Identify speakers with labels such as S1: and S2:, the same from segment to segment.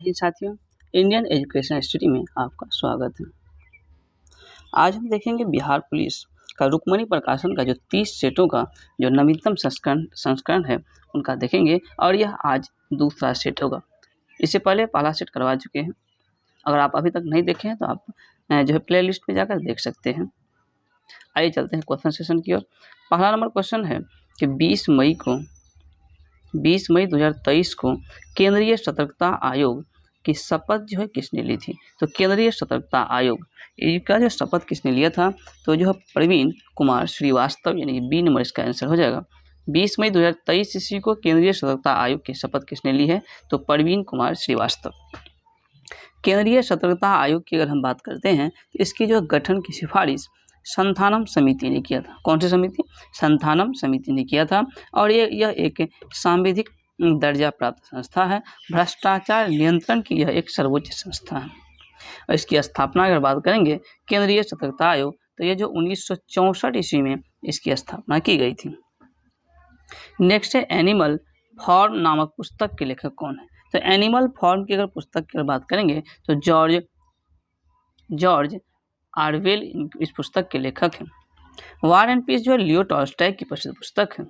S1: जी साथियों, Indian education study में आपका स्वागत है। आज हम देखेंगे बिहार पुलिस का रुक्मणी प्रकाशन का जो 30 सेटों का जो नवीनतम संस्करण है उनका देखेंगे और यह आज दूसरा सेट होगा। इससे पहले पहला सेट करवा चुके हैं। अगर आप अभी तक नहीं देखे हैं तो आप जो है प्ले लिस्ट पर जाकर देख सकते हैं। आइए चलते हैं क्वेश्चन सेशन की ओर। पहला नंबर क्वेश्चन है कि 20 मई 2023 को केंद्रीय सतर्कता आयोग की शपथ जो है किसने ली थी? तो केंद्रीय सतर्कता आयोग इसका जो शपथ किसने लिया था? तो जो है प्रवीण कुमार श्रीवास्तव, यानी कि बी नंबर इसका आंसर हो जाएगा। 20 मई 2023 ईस्वी को केंद्रीय सतर्कता आयोग की शपथ किसने ली है? तो प्रवीण कुमार श्रीवास्तव। केंद्रीय सतर्कता आयोग की अगर हम बात करते हैं तो इसकी जो गठन की सिफारिश संथानम समिति ने किया था। कौन सी समिति? संथानम समिति ने किया था। और यह एक सांविधिक दर्जा प्राप्त संस्था है। भ्रष्टाचार नियंत्रण की यह एक सर्वोच्च संस्था है। और इसकी स्थापना अगर बात करेंगे केंद्रीय सतर्कता आयोग, तो यह जो 1964 ईस्वी में इसकी स्थापना की गई थी। नेक्स्ट है एनिमल फॉर्म नामक पुस्तक के लेखक कौन है? तो एनिमल फॉर्म की अगर पुस्तक की बात करेंगे तो जॉर्ज ऑरवेल इस पुस्तक के लेखक हैं। वॉर एंड पीस जो है लियो टॉल्स्टॉय की प्रसिद्ध पुस्तक है।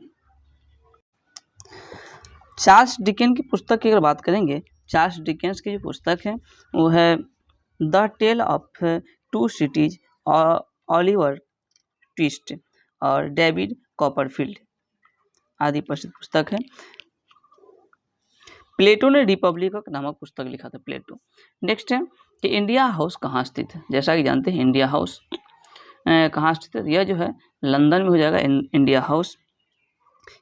S1: चार्ल्स डिकेंस की पुस्तक की अगर बात करेंगे, चार्ल्स डिकेंस की जो पुस्तक है वो है the Tale of Two Cities और ऑलिवर ट्विस्ट और डेविड कॉपरफील्ड आदि प्रसिद्ध पुस्तक है। प्लेटो ने रिपब्लिक नामक पुस्तक लिखा था, प्लेटो। नेक्स्ट है कि इंडिया हाउस कहाँ स्थित है? जैसा कि जानते हैं इंडिया हाउस कहाँ स्थित है? यह जो है लंदन में हो जाएगा इंडिया हाउस।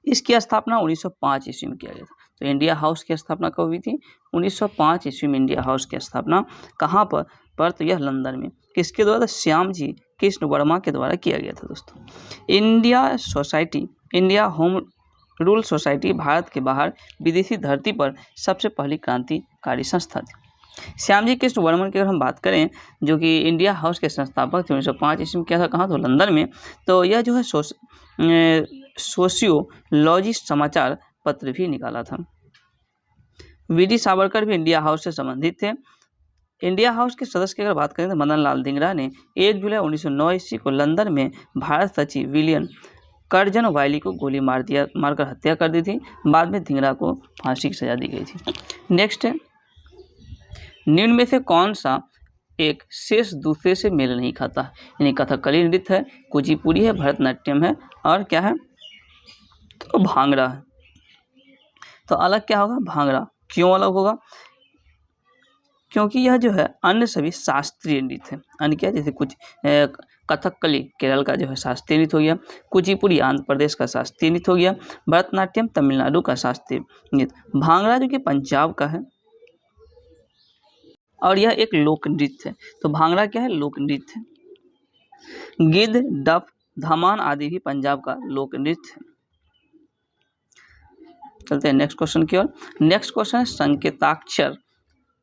S1: इसकी स्थापना 1905 ईस्वी में किया गया था। तो इंडिया हाउस की स्थापना कब हुई थी? 1905 ईस्वी में इंडिया हाउस की स्थापना कहाँ पर? तो यह लंदन में। किसके द्वारा? श्याम जी कृष्ण वर्मा के द्वारा किया गया था दोस्तों। India home rule society Bharat के बाहर विदेशी धरती पर सबसे पहली क्रांतिकारी संस्था थी। श्यामजी कृष्ण वर्मन की अगर हम बात करें, जो कि इंडिया हाउस के संस्थापक थे, 1905 ईस्वी में किया था। कहाँ? तो लंदन में। तो यह जो है सोशियोलॉजी समाचार पत्र भी निकाला था। वी.डी. सावरकर भी इंडिया हाउस से संबंधित थे। इंडिया हाउस के सदस्य की अगर बात करें तो मदन लाल धिंगरा ने 1 जुलाई 1909 ईस्वी को लंदन में भारत सचिव विलियम कर्जन वाइली को गोली मारकर हत्या कर दी थी। बाद में धिंगरा को फांसी की सजा दी गई थी। नेक्स्ट है, निम्न में से कौन सा एक शेष दूसरे से मेल नहीं खाता? यानी कथकली नृत्य है, कुचिपुड़ी है, भरतनाट्यम है और क्या है? तो भांगड़ा है। तो अलग क्या होगा? भांगड़ा। क्यों अलग होगा? क्योंकि यह जो है अन्य सभी शास्त्रीय नृत्य है। अन्य क्या? जैसे कुछ कथकली केरल का जो है शास्त्रीय नृत्य हो गया, कुचिपुड़ी आंध्र प्रदेश का शास्त्रीय नृत्य हो गया, भरतनाट्यम तमिलनाडु का शास्त्रीय नृत्य, भांगड़ा जो कि पंजाब का है और यह एक लोक नृत्य है। तो भांगड़ा क्या है? लोक नृत्य है। गिद्ध, डफ, धमान आदि भी पंजाब का लोक नृत्य है। चलते हैं नेक्स्ट क्वेश्चन की ओर। नेक्स्ट क्वेश्चन है संकेताक्षर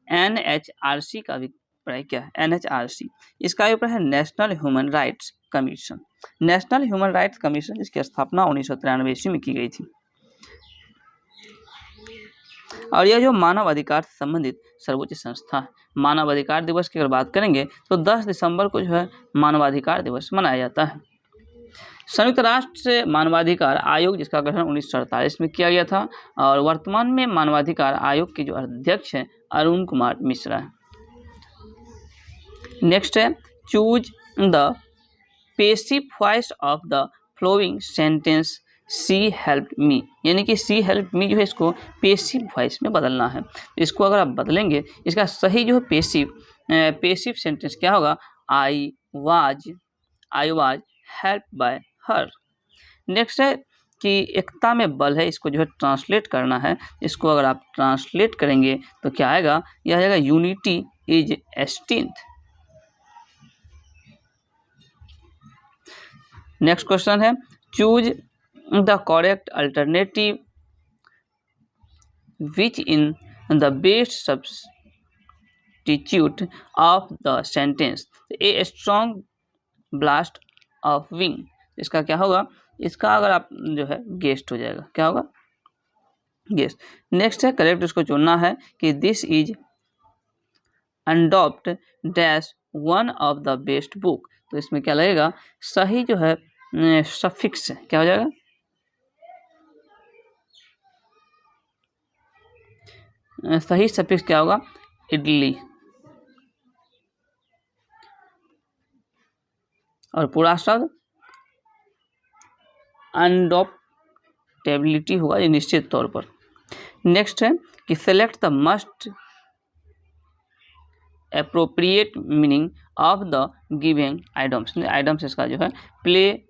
S1: NHRC का अभिप्राय क्या है? NHRC इसका अभिप्राय है national human rights commission. National human rights commission जिसकी स्थापना 1993 ईस्वी में की गई थी। और यह जो मानव अधिकार से संबंधित सर्वोच्च संस्था है। मानव अधिकार दिवस की अगर बात करेंगे तो 10 दिसंबर को जो है मानवाधिकार दिवस मनाया जाता है। संयुक्त राष्ट्र मानवाधिकार आयोग जिसका गठन 1948 में किया गया था और वर्तमान में मानवाधिकार आयोग के जो अध्यक्ष हैं अरुण कुमार मिश्रा है। नेक्स्ट है choose the passive voice of the following sentence C help me, यानी कि सी हेल्प मी जो है इसको पेसिव वॉइस में बदलना है। इसको अगर आप बदलेंगे, इसका सही जो है पेसिव सेंटेंस क्या होगा? I was help by her. Next है कि एकता में बल है, इसको जो है ट्रांसलेट करना है। इसको अगर आप ट्रांसलेट करेंगे तो क्या आएगा? यह आएगा unity is strength. Next question है choose the correct alternative which in the best substitute of the sentence a strong blast of wing. इसका क्या होगा? इसका अगर आप जो है गेस्ट हो जाएगा। क्या होगा? गेस्ट। नेक्स्ट है करेक्ट, इसको चुनना है कि this is adopt dash one of the best book. तो इसमें क्या लगेगा, सही जो है सफिक्स क्या हो जाएगा, सही सफिक्स क्या होगा, इडली, और पूरा शब्द अनडॉप्टेबिलिटी होगा ये निश्चित तौर पर। नेक्स्ट है कि select the most appropriate meaning of the given items. Items इसका जो है play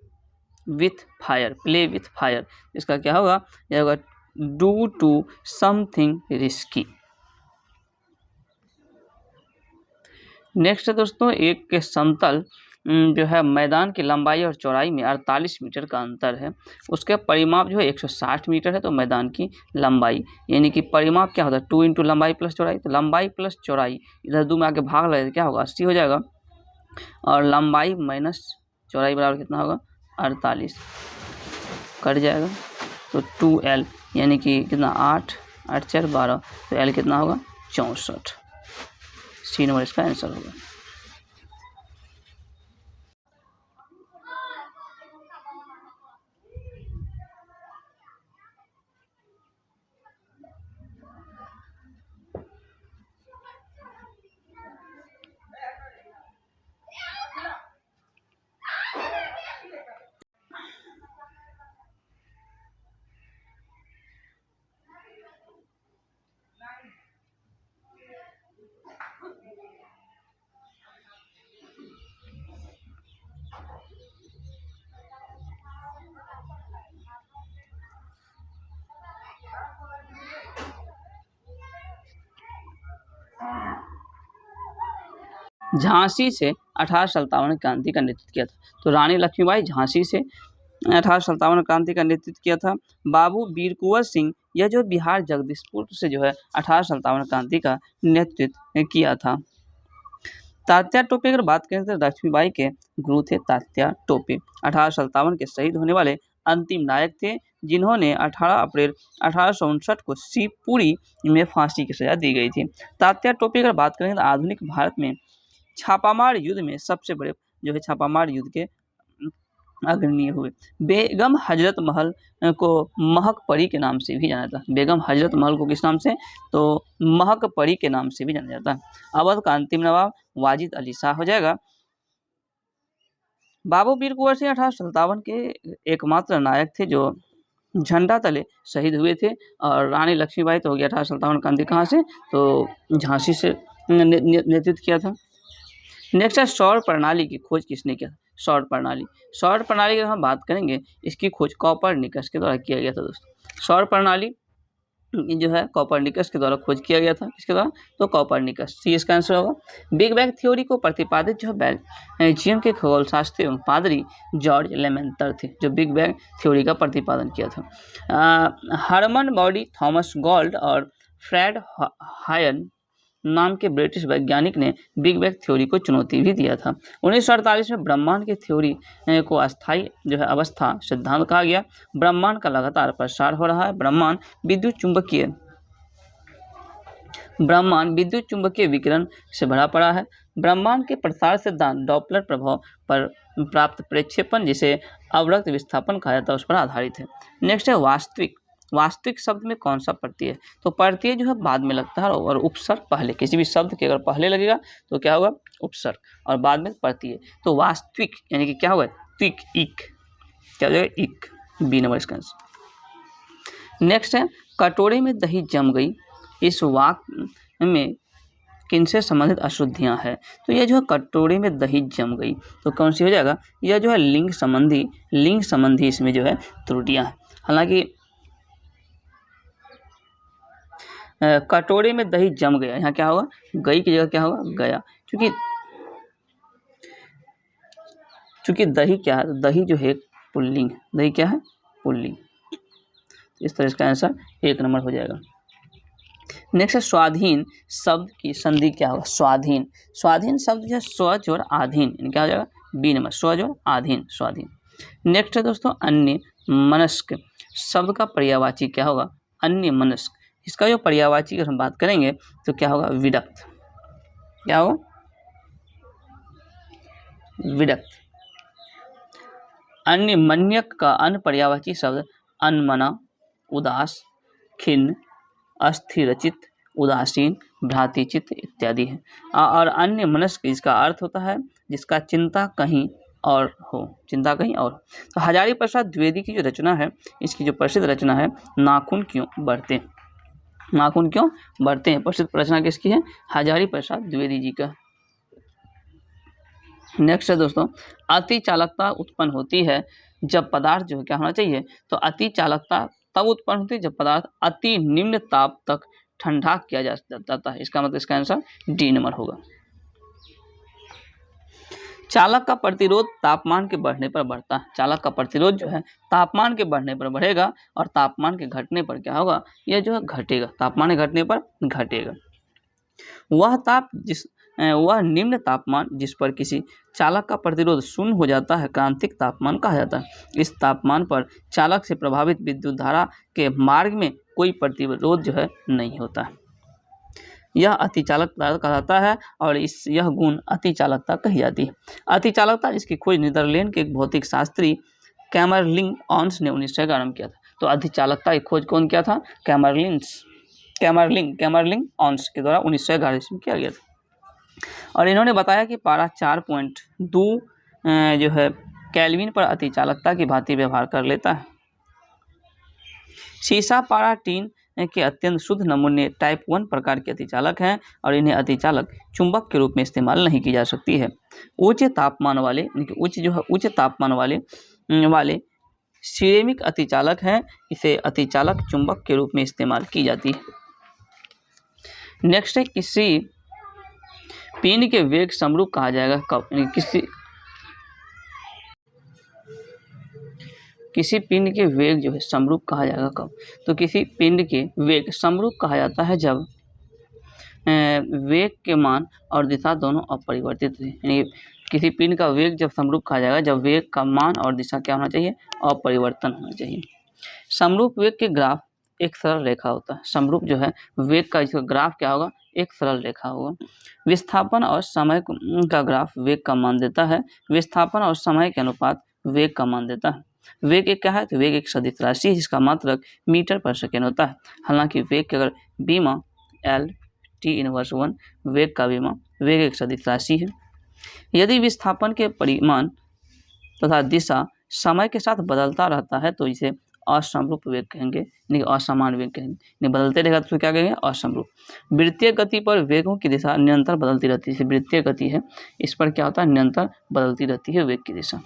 S1: with fire, play with fire इसका क्या होगा, यह होगा do to something risky. Next है दोस्तों, एक के समतल जो है मैदान की लंबाई और चौड़ाई में 48 मीटर का अंतर है, उसके परिमाप जो है 160 मीटर है। तो मैदान की लंबाई यानी कि परिमाप क्या होता है, 2 इंटू लंबाई प्लस चौड़ाई, तो लंबाई प्लस चौड़ाई इधर 2 में आके भाग लगे क्या होगा, 80 हो जाएगा, और लंबाई माइनस चौड़ाई बराबर कितना होगा, 48 कट जाएगा, तो 2L यानी कि कितना 8 8 4 12, तो L कितना होगा 64। सी नंबर इसका आंसर होगा। झांसी से 1857 क्रांति का नेतृत्व किया था। तो रानी लक्ष्मीबाई झांसी से 1857 क्रांति का नेतृत्व किया था। बाबू वीर कुंवर सिंह यह जो बिहार जगदीशपुर से जो है 1857 क्रांति का नेतृत्व किया था। तात्या टोपे अगर बात करें तो लक्ष्मीबाई के गुरु थे तात्या टोपे, 1857 के शहीद होने वाले अंतिम नायक थे, जिन्होंने 18 अप्रैल 1859 को शिवपुरी में फांसी की सजा दी गई थी। तात्या टोपे अगर बात करें तो आधुनिक भारत में छापामार युद्ध में सबसे बड़े जो है छापामार युद्ध के अग्रणी हुए। बेगम हजरत महल को महक परी के नाम से भी जाना जाता है। बेगम हजरत महल को किस नाम से, तो महक परी के नाम से भी जाना जाता है। अवध का अंतिम नवाब वाजिद अली शाह हो जाएगा। बाबू वीर कुंवर सिंह 1857 के एकमात्र नायक थे जो झंडा तले शहीद हुए थे, और रानी लक्ष्मीबाई तो हो गया 1857 क्रांति कहाँ से, तो झांसी से नेतृत्व किया था। नेक्स्ट है सौर प्रणाली की खोज किसने किया? सौर प्रणाली की अगर हम बात करेंगे इसकी खोज कोपरनिकस के द्वारा किया गया था दोस्तों। सौर प्रणाली जो है कोपरनिकस के द्वारा खोज किया गया था। किसके द्वारा? तो कोपरनिकस, सी इसका आंसर होगा। बिग बैंग थ्योरी को प्रतिपादित जो बेल्जियम के खगोलशास्त्री एवं पादरी जॉर्ज लेमेंटर थे, जो बिग बैंग थ्योरी का प्रतिपादन किया था। हरमन बॉडी, थॉमस गॉल्ड और फ्रेड हायन नाम के ब्रिटिश वैज्ञानिक ने बिग बैंग थ्योरी को चुनौती भी दिया था। 1948 में ब्रह्मांड की थ्योरी को अस्थायी जो है अवस्था सिद्धांत कहा गया। ब्रह्मांड का लगातार प्रसार हो रहा है। ब्रह्मांड विद्युत चुंबकीय विकिरण से भरा पड़ा है। ब्रह्मांड के प्रसार सिद्धांत डॉपलर प्रभाव पर प्राप्त प्रक्षेपण, जिसे अवरक्त विस्थापन कहा जाता है, उस पर आधारित है। नेक्स्ट है वास्तविक शब्द में कौन सा प्रत्यय है? तो प्रत्यय जो है बाद में लगता है और उपसर्ग पहले। किसी भी शब्द के अगर पहले लगेगा तो क्या होगा? उपसर्ग, और बाद में प्रत्यय। तो वास्तविक यानी कि क्या होगा? त्विक, इक, क्या हो जाएगा? इक, बी नंबर इसका आंसर। नेक्स्ट है कटोरे में दही जम गई, इस वाक्य में किनसे संबंधित अशुद्धियां हैं? तो यह जो है कटोरे में दही जम गई, तो कौन सी हो जाएगा? यह जो है लिंग संबंधी इसमें जो है त्रुटियां हैं। हालांकि कटोरे में दही जम गया, यहाँ क्या होगा? गई की जगह क्या होगा? गया, क्योंकि दही क्या है? दही जो है पुल्लिंग, दही क्या है? पुल्लिंग। इस तरह इसका आंसर 1 नंबर हो जाएगा। नेक्स्ट है स्वाधीन शब्द की संधि क्या होगा? स्वाधीन शब्द जो है स्वज और आधीन, क्या हो जाएगा? बी नंबर, स्वज और आधीन, स्वाधीन। नेक्स्ट है दोस्तों अन्य मनस्क शब्द का पर्यायवाची क्या होगा? अन्य मनस्क। इसका जो पर्यायवाची अगर हम बात करेंगे तो क्या होगा? विरक्त, क्या हो, विरक्त। अन्य मन्यक का अन्य पर्यायवाची शब्द अनमना, उदास, खिन्न, अस्थिरचित, उदासीन, भ्रांतिचित इत्यादि है। और अन्य मनस्क इसका अर्थ होता है जिसका चिंता कहीं और हो, चिंता कहीं और। तो हजारी प्रसाद द्विवेदी की जो रचना है, इसकी जो प्रसिद्ध रचना है नाखून क्यों बढ़ते हैं, नाखून क्यों बढ़ते हैं, प्रसिद्ध रचना किसकी है, हजारी प्रसाद द्विवेदी जी का। नेक्स्ट है दोस्तों, अति चालकता उत्पन्न होती है जब पदार्थ जो क्या होना चाहिए, तो अति चालकता तब उत्पन्न होती है जब पदार्थ अति निम्न ताप तक ठंडा किया जाता है। इसका मतलब इसका आंसर डी नंबर होगा। चालक का प्रतिरोध तापमान के बढ़ने पर बढ़ता है। चालक का प्रतिरोध जो है तापमान के बढ़ने पर बढ़ेगा और तापमान के घटने पर क्या होगा, यह जो है घटेगा, तापमान के घटने पर घटेगा। वह निम्न तापमान जिस पर किसी चालक का प्रतिरोध शून्य हो जाता है क्रांतिक तापमान कहा जाता है। इस तापमान पर चालक से प्रभावित विद्युत धारा के मार्ग में कोई प्रतिरोध जो है नहीं होता है। यह अति चालकता कहलाता है और यह गुण अति चालकता कही जाती है। अति चालकता इसकी खोज नीदरलैंड के एक भौतिक शास्त्री कैमरलिंग ऑन्स ने 1911 में किया था। तो अति चालकता की खोज कौन किया था, कैमरलिंग ऑन्स के द्वारा 1911 में किया गया था। और इन्होंने बताया कि पारा 4.2 जो है केल्विन पर अति चालकता की भांति व्यवहार कर लेता है। सीसा, पारा, टीन के अत्यंत शुद्ध नमूने टाइप 1 प्रकार के अतिचालक हैं और इन्हें अतिचालक चुंबक के रूप में इस्तेमाल नहीं की जा सकती है। उच्च तापमान वाले सिरेमिक अतिचालक हैं, इसे अतिचालक चुंबक के रूप में इस्तेमाल की जाती है। नेक्स्ट है, किसी पिंड के वेग समरूप कहा जाएगा कब, किसी पिंड के वेग जो है समरूप कहा जाएगा कब, तो किसी पिंड के वेग समरूप कहा जाता है जब वेग के मान और दिशा दोनों अपरिवर्तित है। यानी किसी पिंड का वेग जब समरूप कहा जाएगा जब वेग का मान और दिशा क्या होना चाहिए, अपरिवर्तन होना चाहिए। समरूप वेग के ग्राफ एक सरल रेखा होता है। समरूप जो है वेग का इसका ग्राफ क्या होगा, एक सरल रेखा होगा। विस्थापन और समय का ग्राफ वेग का मान देता है। विस्थापन और समय के अनुपात वेग का मान देता है। वेग एक क्या है, तो वेग एक सदिश राशि है जिसका मात्रक मीटर पर सेकेंड होता है। हालांकि वेग के अगर बीमा L T−1 वेग का बीमा, वेग एक सदिश राशि है। यदि विस्थापन के परिमाण तथा दिशा समय के साथ बदलता रहता है तो इसे असमरूप वेग कहेंगे, नहीं असमान वेग कहेंगे। नहीं बदलते रहेगा तो क्या कहेंगे, असमरूप। वृत्तीय गति पर वेगों की दिशा निरंतर बदलती रहती है। वृत्तीय गति है, इस पर क्या होता है, निरंतर बदलती रहती है वेग की दिशा।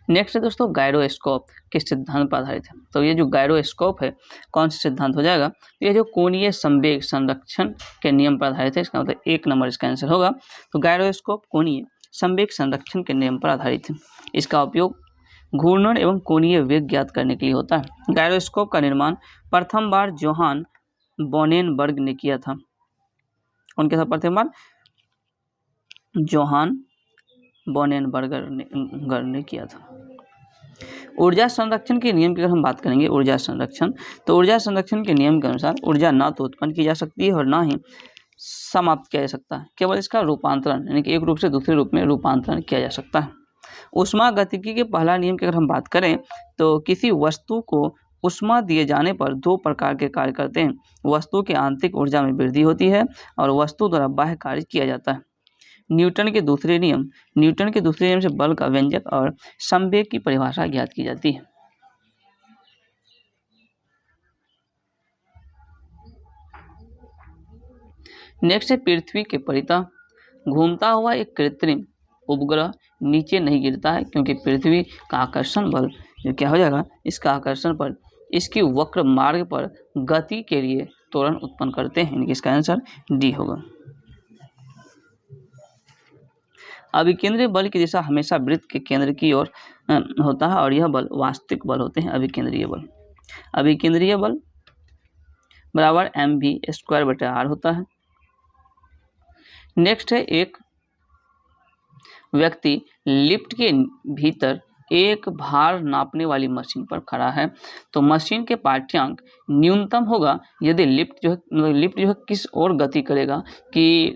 S1: नेक्स्ट है दोस्तों, गायरोस्कोप किस सिद्धांत पर आधारित है। तो ये जो गायरोस्कोप है कौन सा सिद्धांत हो जाएगा, ये जो कोणीय संवेग संरक्षण के नियम पर आधारित है। इसका मतलब 1 नंबर इसका आंसर होगा। तो गायरोस्कोप कोणीय संवेग संरक्षण के नियम पर आधारित है। इसका उपयोग घूर्णन एवं कोणीय वेग ज्ञात करने के लिए होता है। गायरोस्कोप का निर्माण प्रथम बार जोहान बोनेनबर्ग ने किया था। कौन किया था प्रथम बार, जोहान बोनेनबर्गर ने किया था। ऊर्जा संरक्षण के नियम की अगर हम बात करेंगे, ऊर्जा संरक्षण, तो ऊर्जा संरक्षण के नियम के अनुसार ऊर्जा ना तो उत्पन्न की जा सकती है और ना ही समाप्त किया जा सकता है, केवल इसका रूपांतरण यानी कि एक रूप से दूसरे रूप में रूपांतरण किया जा सकता है। ऊष्मागतिकी के पहला नियम की अगर हम बात करें तो किसी वस्तु को ऊष्मा दिए जाने पर 2 प्रकार के कार्य करते हैं। वस्तु के आंतरिक ऊर्जा में वृद्धि होती है और वस्तु द्वारा बाह्य कार्य किया जाता है। न्यूटन के दूसरे नियम से बल का व्यंजक और संवेग की परिभाषा ज्ञात की जाती है। नेक्स्ट है, पृथ्वी के परितः घूमता हुआ एक कृत्रिम उपग्रह नीचे नहीं गिरता है क्योंकि पृथ्वी का आकर्षण बल जो क्या हो जाएगा, इसका आकर्षण बल इसकी वक्र मार्ग पर गति के लिए त्वरण उत्पन्न करते हैं। इसका आंसर डी होगा। अभिकेंद्रीय बल की दिशा हमेशा वृत्त के केंद्र की ओर होता है और यह बल वास्तविक बल होते हैं। अभिकेंद्रीय बल बराबर mv²/r होता है। नेक्स्ट है, एक व्यक्ति लिफ्ट के भीतर एक भार नापने वाली मशीन पर खड़ा है तो मशीन के पाठ्यांक न्यूनतम होगा यदि लिफ्ट जो है किस ओर गति करेगा, कि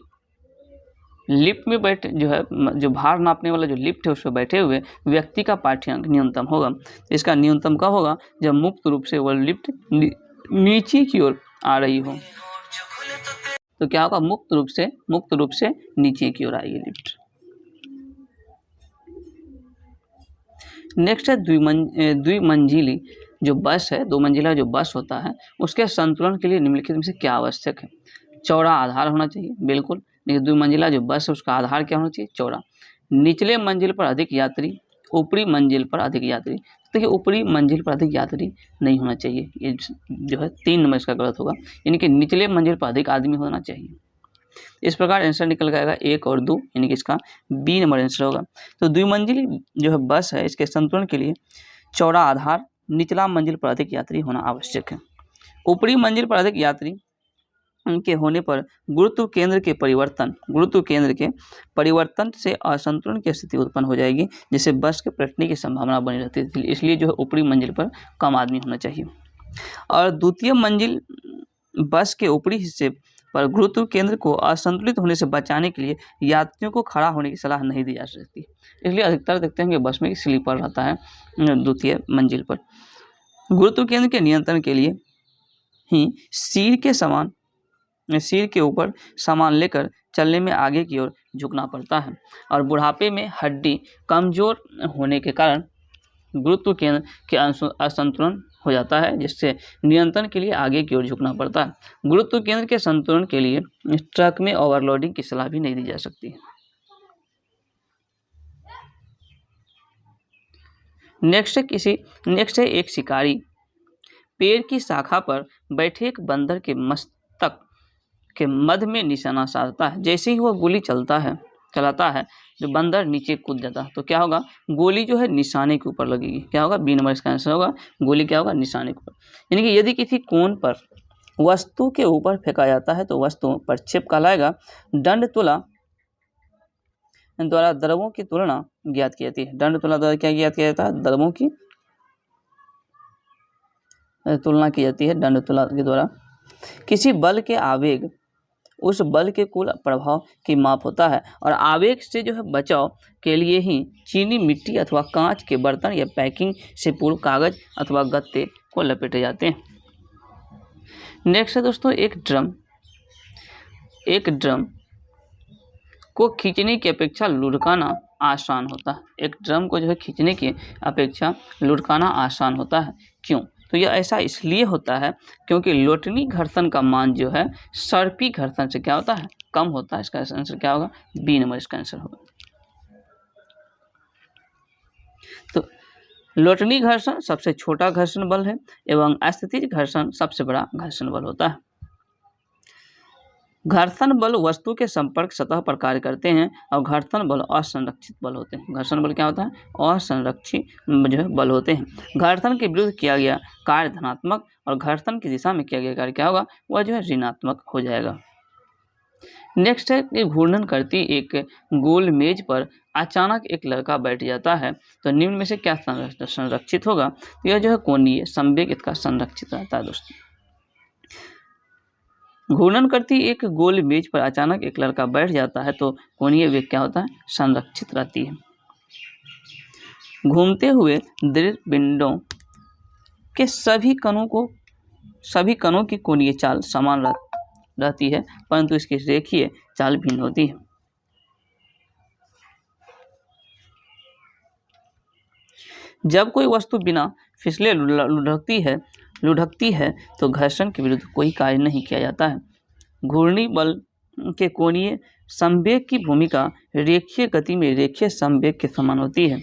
S1: लिफ्ट में बैठे जो है जो भार नापने वाला जो लिफ्ट है उस पर बैठे हुए व्यक्ति का पाठ्यांक न्यूनतम होगा। इसका न्यूनतम कब होगा? जब मुक्त रूप से वह लिफ्ट नीचे की ओर आ रही हो। तो क्या होगा? मुक्त रूप से नीचे की ओर आएगी लिफ्ट। नेक्स्ट है द्विमंजिली जो बस है, 2 मंजिला जो बस होता है उसके संतुलन के लिए निम्नलिखित में से क्या आवश्यक है? चौड़ा आधार होना चाहिए, बिल्कुल। लेकिन 2 मंजिला जो बस है उसका आधार क्या होना चाहिए? चौड़ा। निचले मंजिल पर अधिक यात्री, ऊपरी मंजिल पर अधिक यात्री। देखिए ऊपरी मंजिल पर अधिक यात्री नहीं होना चाहिए, ये जो है 3 नंबर इसका गलत होगा, यानी कि निचले मंजिल पर अधिक आदमी होना चाहिए। इस प्रकार आंसर निकल जाएगा 1 और 2, यानी कि इसका बी नंबर आंसर होगा। तो द्विमंजिली जो है बस है इसके संतुलन के लिए चौड़ा आधार, निचला मंजिल पर अधिक यात्री होना आवश्यक है। ऊपरी मंजिल पर अधिक यात्री के होने पर गुरुत्व केंद्र के परिवर्तन से असंतुलन की स्थिति उत्पन्न हो जाएगी, जिससे बस के पलटने की संभावना बनी रहती है। इसलिए जो है ऊपरी मंजिल पर कम आदमी होना चाहिए। और द्वितीय मंजिल बस के ऊपरी हिस्से पर गुरुत्व केंद्र को असंतुलित होने से बचाने के लिए यात्रियों को खड़ा होने की सलाह नहीं दी जा सकती। इसलिए अधिकतर देखते हैं कि बस में स्लीपर रहता है द्वितीय मंजिल पर। गुरुत्व केंद्र के नियंत्रण के लिए ही सिर के ऊपर सामान लेकर चलने में आगे की ओर झुकना पड़ता है। और बुढ़ापे में हड्डी कमजोर होने के कारण गुरुत्व केंद्र के असंतुलन हो जाता है, जिससे नियंत्रण के लिए आगे की ओर झुकना पड़ता है। गुरुत्व केंद्र के संतुलन के लिए ट्रक में ओवरलोडिंग की सलाह भी नहीं दी जा सकती। नेक्स्ट है एक शिकारी पेड़ की शाखा पर बैठे एक बंदर के मस्तक के मध्य में निशाना साधता है। जैसे ही वह गोली चलाता है जो बंदर नीचे कूद जाता है, तो क्या होगा? गोली जो है निशाने के ऊपर लगेगी। क्या होगा? बी नंबर इसका आंसर होगा। गोली क्या होगा? निशाने के ऊपर। यानी कि यदि किसी कोण पर वस्तु के ऊपर फेंका जाता है तो वस्तु प्रक्षेप कहलाएगा। दंड तुला द्वारा द्रवों की तुलना ज्ञात की जाती है। दंड तुला द्वारा क्या ज्ञात किया जाता है? द्रवों की तुलना की जाती है दंड तुला के द्वारा। किसी बल के आवेग उस बल के कुल प्रभाव की माप होता है, और आवेग से जो है बचाव के लिए ही चीनी, मिट्टी अथवा कांच के बर्तन या पैकिंग से पूर्व कागज अथवा गत्ते को लपेटे जाते हैं। नेक्स्ट है दोस्तों एक ड्रम को खींचने की अपेक्षा लुढ़काना आसान होता है। एक ड्रम को जो है खींचने की अपेक्षा लुढ़काना आसान होता है। क्यों? तो यह ऐसा इसलिए होता है क्योंकि लोटनी घर्षण का मान जो है सर्पी घर्षण से क्या होता है? कम होता है। इसका आंसर क्या होगा? बी नंबर इसका आंसर होगा। तो लोटनी घर्षण सबसे छोटा घर्षण बल है एवं अस्थितिज घर्षण सबसे बड़ा घर्षण बल होता है। घर्षण बल वस्तु के संपर्क सतह पर कार्य करते हैं और घर्षण बल असंरक्षित बल होते हैं। घर्षण बल क्या होता है? असंरक्षित जो है बल होते हैं। घर्षण के विरुद्ध किया गया कार्य धनात्मक और घर्षण की दिशा में किया गया कार्य क्या होगा? वह जो है ऋणात्मक हो जाएगा। नेक्स्ट है कि घूर्णन करती एक गोल मेज पर अचानक एक लड़का बैठ जाता है तो निम्न में से क्या संरक्षित होगा? यह जो है कोणीय संवेग इसका संरक्षित रहता है दोस्तों। घूर्णन करती एक गोल मेज पर अचानक एक लड़का बैठ जाता है तो कोणीय वेग क्या होता है? संरक्षित रहती है। घूमते हुए दृढ़ पिंडों के सभी कणों की कोणीय चाल समान रहती है, परंतु इसकी रेखीय चाल भिन्न होती है। जब कोई वस्तु बिना फिसले लुढ़कती है तो घर्षण के विरुद्ध कोई कार्य नहीं किया जाता है। घूर्णी बल के कोणीय संवेग की भूमिका रेखीय गति में रेखीय संवेग के समान होती है।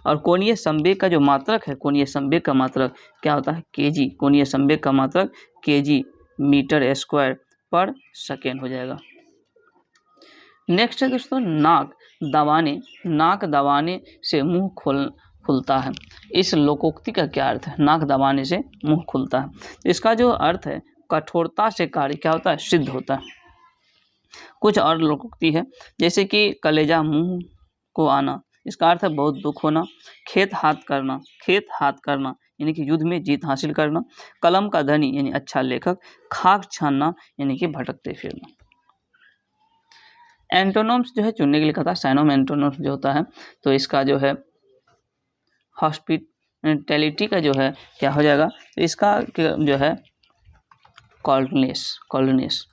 S1: और कोणीय संवेग का जो मात्रक है, कोणीय संवेग का मात्रक क्या होता है? केजी। कोणीय संवेग का मात्रक केजी मीटर स्क्वायर पर सेकेंड हो जाएगा। नेक्स्ट है दोस्तों नाक दबाने से मुंह खुलता है। इस लोकोक्ति का क्या अर्थ है? नाक दबाने से मुंह खुलता है। इसका जो अर्थ है कठोरता से कार्य क्या होता है? सिद्ध होता है। कुछ और लोकोक्ति है जैसे कि कलेजा मुंह को आना, इसका अर्थ है बहुत दुख होना। खेत हाथ करना यानी कि युद्ध में जीत हासिल करना। कलम का धनी यानी अच्छा लेखक। खाक छानना यानी कि भटकते फिरना। एंटोनोम्स जो है चुनने के लिए कहा था, साइनोम एंटोनोम्स जो होता है, तो इसका जो है हॉस्पिटैलिटी का जो है क्या हो जाएगा, तो इसका जो है कॉल्डनेस।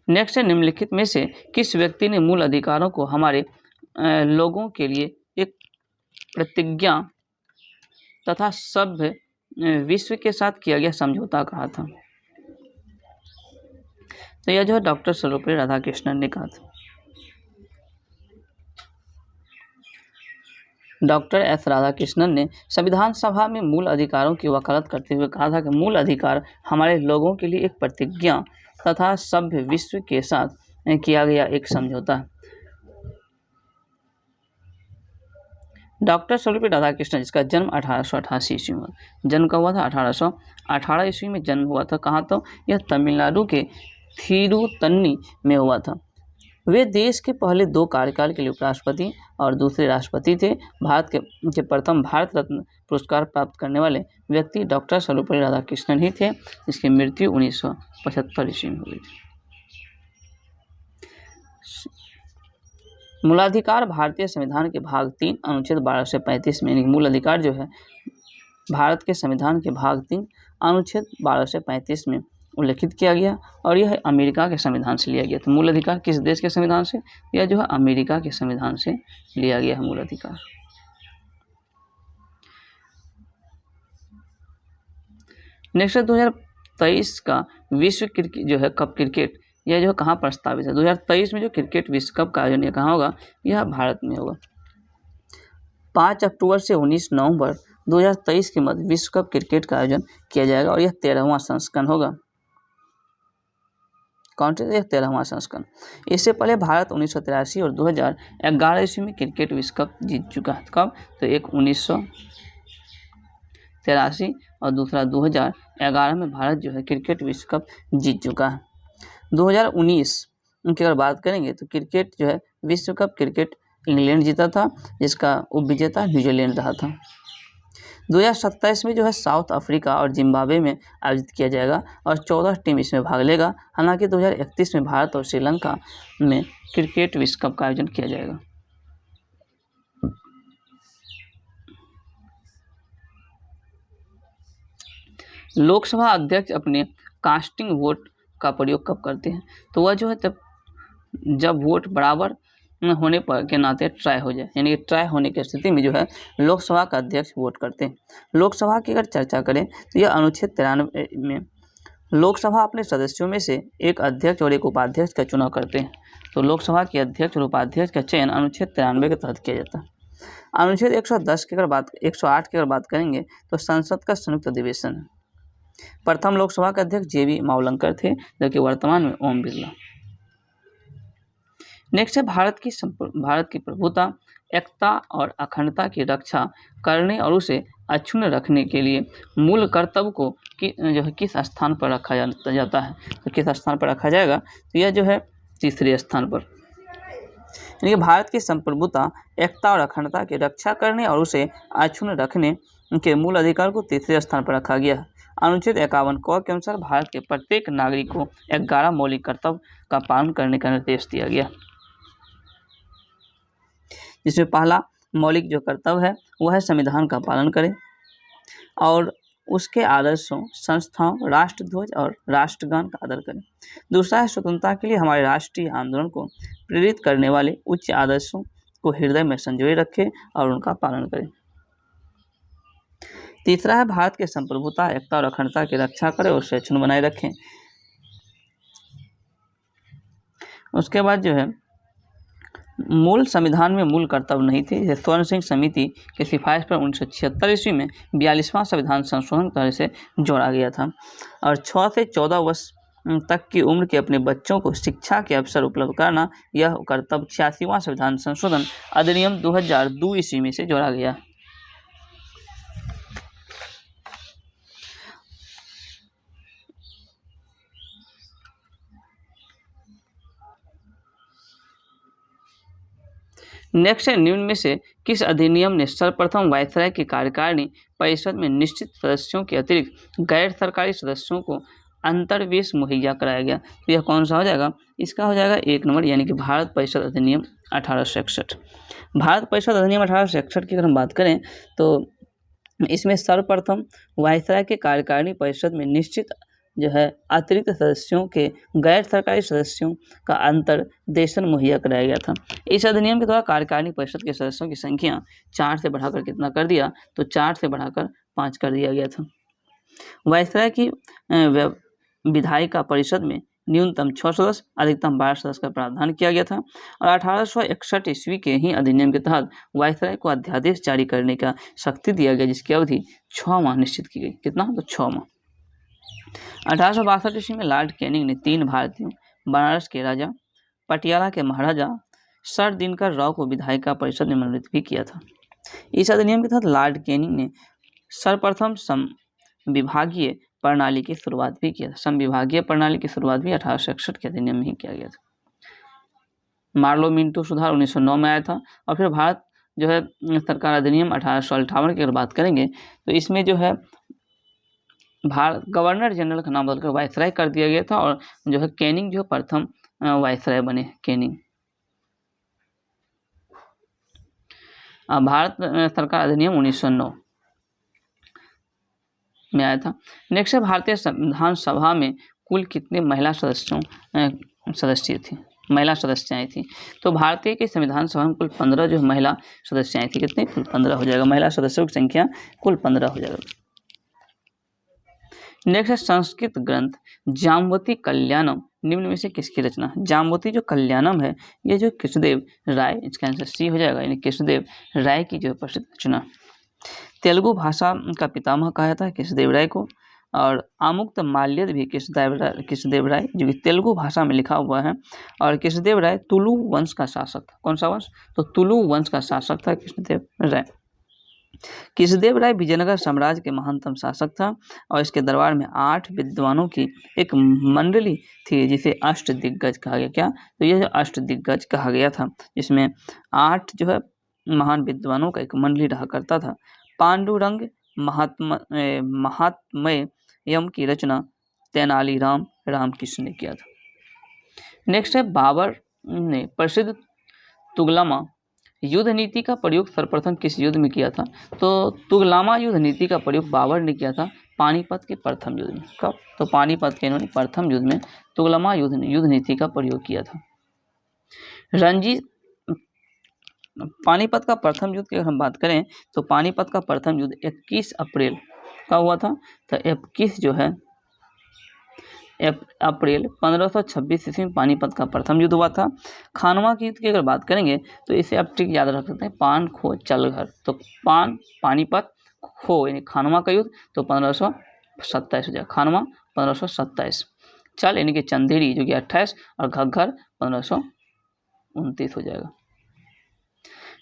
S1: नेक्स्ट है, निम्नलिखित में से किस व्यक्ति ने मूल अधिकारों को हमारे लोगों के लिए एक प्रतिज्ञा तथा सभ्य विश्व के साथ किया गया समझौता कहा था? तो यह जो है डॉक्टर सर्वपल्ली राधाकृष्णन ने कहा था। डॉक्टर एस राधाकृष्णन ने संविधान सभा में मूल अधिकारों की वकालत करते हुए कहा था कि मूल अधिकार हमारे लोगों के लिए एक प्रतिज्ञा तथा सभ्य विश्व के साथ किया गया एक समझौता है। डॉक्टर सर्वपल्ली राधाकृष्णन, जिसका जन्म 1888 ईस्वी में, जन्म कब हुआ था? 1818 ईस्वी में जन्म हुआ था। कहाँ? तो यह तमिलनाडु के थिरुतन्नी में हुआ था। वे देश के पहले 2 कार्यकाल के लिए उपराष्ट्रपति और दूसरे राष्ट्रपति थे। भारत के प्रथम भारत रत्न पुरस्कार प्राप्त करने वाले व्यक्ति डॉक्टर सर्वपल्ली राधाकृष्णन ही थे, जिसकी मृत्यु 1975 ईस्वी में हुई थी। मूलाधिकार भारतीय संविधान के भाग 3 अनुच्छेद 12 से 35 में, मूल अधिकार जो है भारत के संविधान के भाग 3 अनुच्छेद 12 से 35 में उल्लेखित किया गया और यह अमेरिका के संविधान से लिया गया। तो मूल अधिकार किस देश के संविधान से? यह जो है अमेरिका के संविधान से लिया गया है मूल अधिकार। नेक्स्ट 2023 का विश्व क्रिकेट जो है कप क्रिकेट, यह जो कहाँ प्रस्तावित है? 2023 में जो क्रिकेट विश्व कप का आयोजन कहाँ होगा? यह भारत में होगा। 5 अक्टूबर से 19 नवंबर 2023 के मध्य विश्व कप क्रिकेट का आयोजन किया जाएगा और यह 13वां संस्करण होगा। कौन सा? यह 13वां संस्करण। इससे पहले भारत 1983 और 2011 ईस्वी में क्रिकेट विश्व कप जीत चुका है। कब? तो एक 1983 और दूसरा 2011 में भारत जो है क्रिकेट विश्व कप जीत चुका है। 2019 की अगर बात करेंगे तो क्रिकेट जो है विश्व कप क्रिकेट इंग्लैंड जीता था, जिसका उपविजेता न्यूजीलैंड रहा था। 2027 में जो है साउथ अफ्रीका और जिम्बाब्वे में आयोजित किया जाएगा और 14 टीम इसमें भाग लेगा। हालांकि 2031 में भारत और श्रीलंका में क्रिकेट विश्व कप का आयोजन किया जाएगा। लोकसभा अध्यक्ष अपने कास्टिंग वोट का प्रयोग कब करते हैं? तो वह जो है जब वोट बराबर होने पर के नाते ट्राई हो जाए, यानी कि ट्राई होने की स्थिति में जो है लोकसभा का अध्यक्ष वोट करते हैं। लोकसभा की अगर चर्चा करें तो यह अनुच्छेद 93 में लोकसभा अपने सदस्यों में से एक अध्यक्ष और एक उपाध्यक्ष का चुनाव करते हैं। तो लोकसभा के अध्यक्ष और उपाध्यक्ष का चयन अनुच्छेद 93 के तहत किया जाता है। अनुच्छेद 108 की अगर बात करेंगे तो संसद का संयुक्त अधिवेशन है। प्रथम लोकसभा के अध्यक्ष JB मावलंकर थे, जबकि वर्तमान में ओम बिरला। नेक्स्ट है भारत की प्रभुता, एकता और अखंडता की रक्षा करने और उसे अक्षुण्ण रखने के लिए मूल कर्तव्य को जो है किस स्थान पर रखा जाता है? तो किस स्थान पर रखा जाएगा? तो यह जो है तीसरे स्थान पर। यानी कि भारत की संप्रभुता, एकता और अखंडता की रक्षा करने और उसे अक्षुण्ण रखने के मूल अधिकार को तीसरे स्थान पर रखा गया है। अनुच्छेद 51 क के अनुसार भारत के प्रत्येक नागरिक को 11 मौलिक कर्तव्य का पालन करने का निर्देश दिया गया, जिसमें पहला मौलिक जो कर्तव्य है वह है संविधान का पालन करें और उसके आदर्शों, संस्थाओं, राष्ट्रध्वज और राष्ट्रगान का आदर करें। दूसरा है स्वतंत्रता के लिए हमारे राष्ट्रीय आंदोलन को प्रेरित करने वाले उच्च आदर्शों को हृदय में संजोए रखें और उनका पालन करें। तीसरा है भारत के संप्रभुता, एकता और अखंडता की रक्षा करें और उसे अक्षुण्ण बनाए रखें। उसके बाद जो है मूल संविधान में मूल कर्तव्य नहीं थे, जैसे स्वर्ण सिंह समिति की सिफारिश पर 1976 ईस्वी में 42वां संविधान संशोधन तरह से जोड़ा गया था और 6 से 14 वर्ष तक की उम्र के अपने बच्चों को शिक्षा के अवसर उपलब्ध कराना, यह कर्तव्य 86वां संविधान संशोधन अधिनियम 2002 ईस्वी में से जोड़ा गया। नेक्स्ट है निम्न में से किस अधिनियम ने सर्वप्रथम वायसराय की कार्यकारिणी परिषद में निश्चित सदस्यों के अतिरिक्त गैर सरकारी सदस्यों को अंतर्वेश मुहैया कराया गया। तो यह कौन सा हो जाएगा? इसका हो जाएगा 1 नंबर, यानी कि भारत परिषद अधिनियम 1861। भारत परिषद अधिनियम 1861 की अगर हम बात करें तो इसमें सर्वप्रथम वायसराय के कार्यकारिणी परिषद में निश्चित जो है अतिरिक्त सदस्यों के गैर सरकारी सदस्यों का अंतर्देशन मुहैया कराया गया था। इस अधिनियम के द्वारा कार्यकारिणी परिषद के सदस्यों की संख्या 4 से बढ़ाकर कितना कर दिया? तो 4 से बढ़ाकर 5 कर दिया गया था। वायसराय की विधायिका परिषद में न्यूनतम 6 सदस्य, अधिकतम 12 सदस्य का प्रावधान किया गया था और 1861 ईस्वी के ही अधिनियम के तहत वायसराय को अध्यादेश जारी करने का शक्ति दिया गया, जिसकी अवधि 6 माह निश्चित की गई। कितना? तो 6 माह। 1862 ईस्वी में लॉर्ड कैनिंग ने 3 भारतीयों, बनारस के राजा, पटियाला के महाराजा सर दिनकर राव को विधायिका परिषद में मनोनीत भी किया था। इस अधिनियम के तहत लॉर्ड कैनिंग ने सर्वप्रथम विभागीय प्रणाली की शुरुआत भी किया था। संविभागीय प्रणाली की शुरुआत भी 1861 के अधिनियम में ही किया गया था। मार्लो मिंटो सुधार 1909 में आया था। और फिर भारत जो है सरकार अधिनियम 1858 की अगर बात करेंगे तो इसमें जो है भारत गवर्नर जनरल का नाम बदलकर वायसराय कर दिया गया था और जो है कैनिंग जो प्रथम वायसराय बने। कैनिंग भारत सरकार अधिनियम 1909 में आया था। नेक्स्ट है भारतीय संविधान सभा में कुल कितने महिला सदस्य थी? महिला सदस्याएं थी। तो भारतीय के संविधान सभा में कुल 15 जो महिला सदस्याएं थी। कितने? कुल 15 हो जाएगा। महिला सदस्यों की संख्या कुल 15 हो जाएगा। नेक्स्ट है संस्कृत ग्रंथ जाम्बवती कल्याणम निम्न में से किसकी रचना? जाम्बवती जो कल्याणम है ये जो कृष्णदेव राय, इसका आंसर सी हो जाएगा, यानी कृष्णदेव राय की जो प्रसिद्ध रचना। तेलुगु भाषा का पितामह कहा जाता है कृष्णदेव राय को। और आमुक्त माल्यद भी कृष्णदेव राय जो कि तेलुगु भाषा में लिखा हुआ है। और कृष्णदेव राय तुलु वंश का शासक था। कौन सा वंश? तो तुलु वंश का शासक था कृष्णदेव राय। कृष्णदेव राय विजयनगर साम्राज्य के महानतम शासक था और इसके दरबार में 8 विद्वानों की एक मंडली थी जिसे अष्टदिग्गज कहा गया। क्या? तो यह अष्टदिग्गज कहा गया था, जिसमें 8 जो है महान विद्वानों का एक मंडली रहा करता था। पांडुरंग महात्म्यम की रचना तेनालीराम रामकृष्ण ने किया था। नेक्स्ट है बाबर ने प्रसिद्ध तुगलमा युद्ध नीति का प्रयोग सर्वप्रथम किस युद्ध में किया था? तो तुगलमा युद्ध नीति का प्रयोग बाबर ने किया था पानीपत के प्रथम युद्ध में। कब? तो पानीपत के इन्होंने प्रथम युद्ध में तुगलमा युद्ध नीति का प्रयोग किया था। पानीपत का प्रथम युद्ध की अगर हम बात करें तो पानीपत का प्रथम युद्ध 21 अप्रैल का हुआ था। तो 21 जो है अप्रैल 1526 ईस्वी में पानीपत का प्रथम युद्ध हुआ था। खानवा के युद्ध की अगर बात करेंगे तो इसे आप ठीक याद रख सकते हैं, पान खो चलघर। तो पानीपत खो यानी खानवा का युद्ध तो 1527 हो जाएगा। खानवा 1527, चल यानी कि चंदेरी जो कि 28 और घग्घर 1529 हो जाएगा।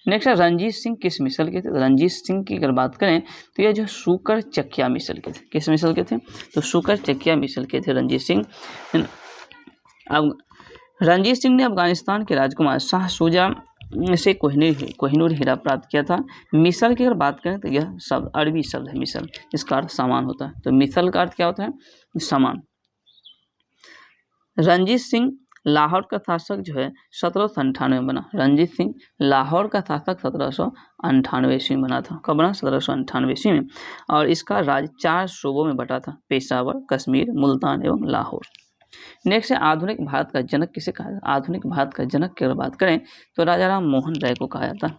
S1: नेक्स्ट है रणजीत सिंह किस मिसल के थे? रणजीत सिंह की अगर बात करें तो यह जो शुकर चकिया मिसल के थे। किस मिसल के थे? तो शुकर चकिया मिसल के थे रणजीत सिंह। अब रणजीत सिंह ने अफगानिस्तान के राजकुमार शाह शुजा से कोहिनूर हीरा प्राप्त किया था। मिसल की अगर बात करें तो यह शब्द अरबी शब्द है मिसल, जिसका अर्थ सामान होता है। तो मिसल का अर्थ क्या होता है? सामान। रणजीत सिंह लाहौर का शासक जो है 1798 में बना। रणजीत सिंह लाहौर का शासक 1798 ईस्वी में बना था। कब बना? 1798 ईस्वी में। और इसका राज्य 4 सूबों में बटा था, पेशावर, कश्मीर, मुल्तान एवं लाहौर। नेक्स्ट है आधुनिक भारत का जनक किसे कहा जाता है? आधुनिक भारत का जनक की अगर बात करें तो राजा राम मोहन राय को कहा जाता है।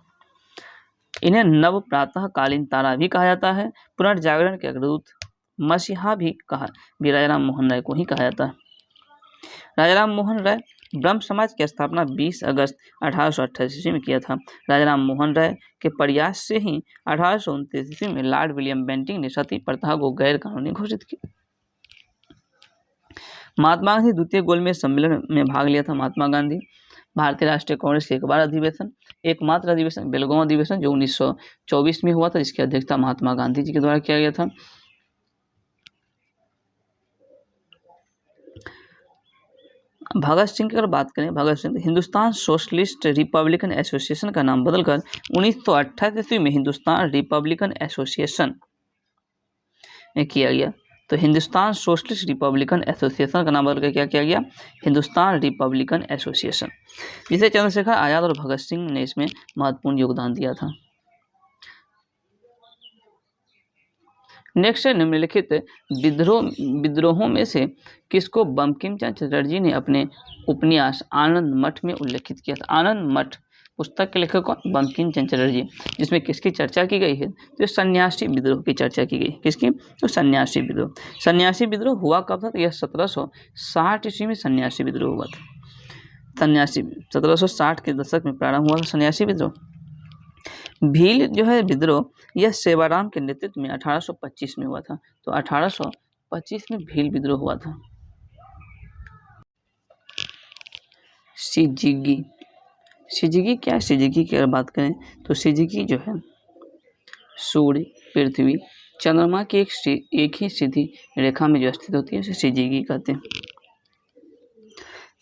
S1: इन्हें नव प्रातःकालीन तारा भी कहा जाता है। पुनर्जागरण के अग्रदूत मसीहा भी राजा राम मोहन राय को ही कहा जाता है। राजा राम मोहन राय ब्रह्म समाज की स्थापना 20 अगस्त 1828 ईस्वी में किया था। राजा राम मोहन राय के प्रयास से ही 1829 ईस्वी में लॉर्ड विलियम बेंटिंक ने सती प्रथा को गैर कानूनी घोषित किया। महात्मा गांधी द्वितीय गोलमेज सम्मेलन में भाग लिया था। महात्मा गांधी भारतीय राष्ट्रीय कांग्रेस के एकमात्र अधिवेशन बेलगांव अधिवेशन जो 1924 में हुआ था, जिसकी अध्यक्षता महात्मा गांधी जी के द्वारा किया गया था। भगत सिंह की अगर बात करें, Bhagat Singh Hindustan socialist republican association का नाम बदलकर 1928 ईस्वी में हिंदुस्तान रिपब्लिकन एसोसिएशन किया गया। तो हिंदुस्तान सोशलिस्ट रिपब्लिकन एसोसिएशन का नाम बदल कर क्या किया गया, हिंदुस्तान रिपब्लिकन एसोसिएशन, जिसे चंद्रशेखर आज़ाद और भगत सिंह ने इसमें महत्वपूर्ण योगदान दिया था। नेक्स्ट है, निम्नलिखित विद्रोहों में से किसको बंकिम चंद्र चटर्जी ने अपने उपन्यास आनंद मठ में उल्लेखित किया था। आनंद मठ पुस्तक के लेखक कौन, बंकिम चंद्र चटर्जी, जिसमें किसकी चर्चा की गई है, तो सन्यासी विद्रोह की चर्चा की गई। किसकी, तो सन्यासी विद्रोह। सन्यासी विद्रोह हुआ कब था, तो यह 1760 ईस्वी में सन्यासी विद्रोह हुआ था। सन्यासी 1760 के दशक में प्रारंभ हुआ था सन्यासी विद्रोह। भील जो है विद्रोह, यह सेवाराम के नेतृत्व में 1825 में हुआ था। तो 1825 में भील विद्रोह हुआ था। सिजिगी, सिजिगी क्या है, सिजिगी की अगर बात करें तो सिजिगी जो है सूर्य, पृथ्वी, चंद्रमा की एक ही सीधी रेखा में जो स्थित होती है उसे सिजिगी कहते हैं।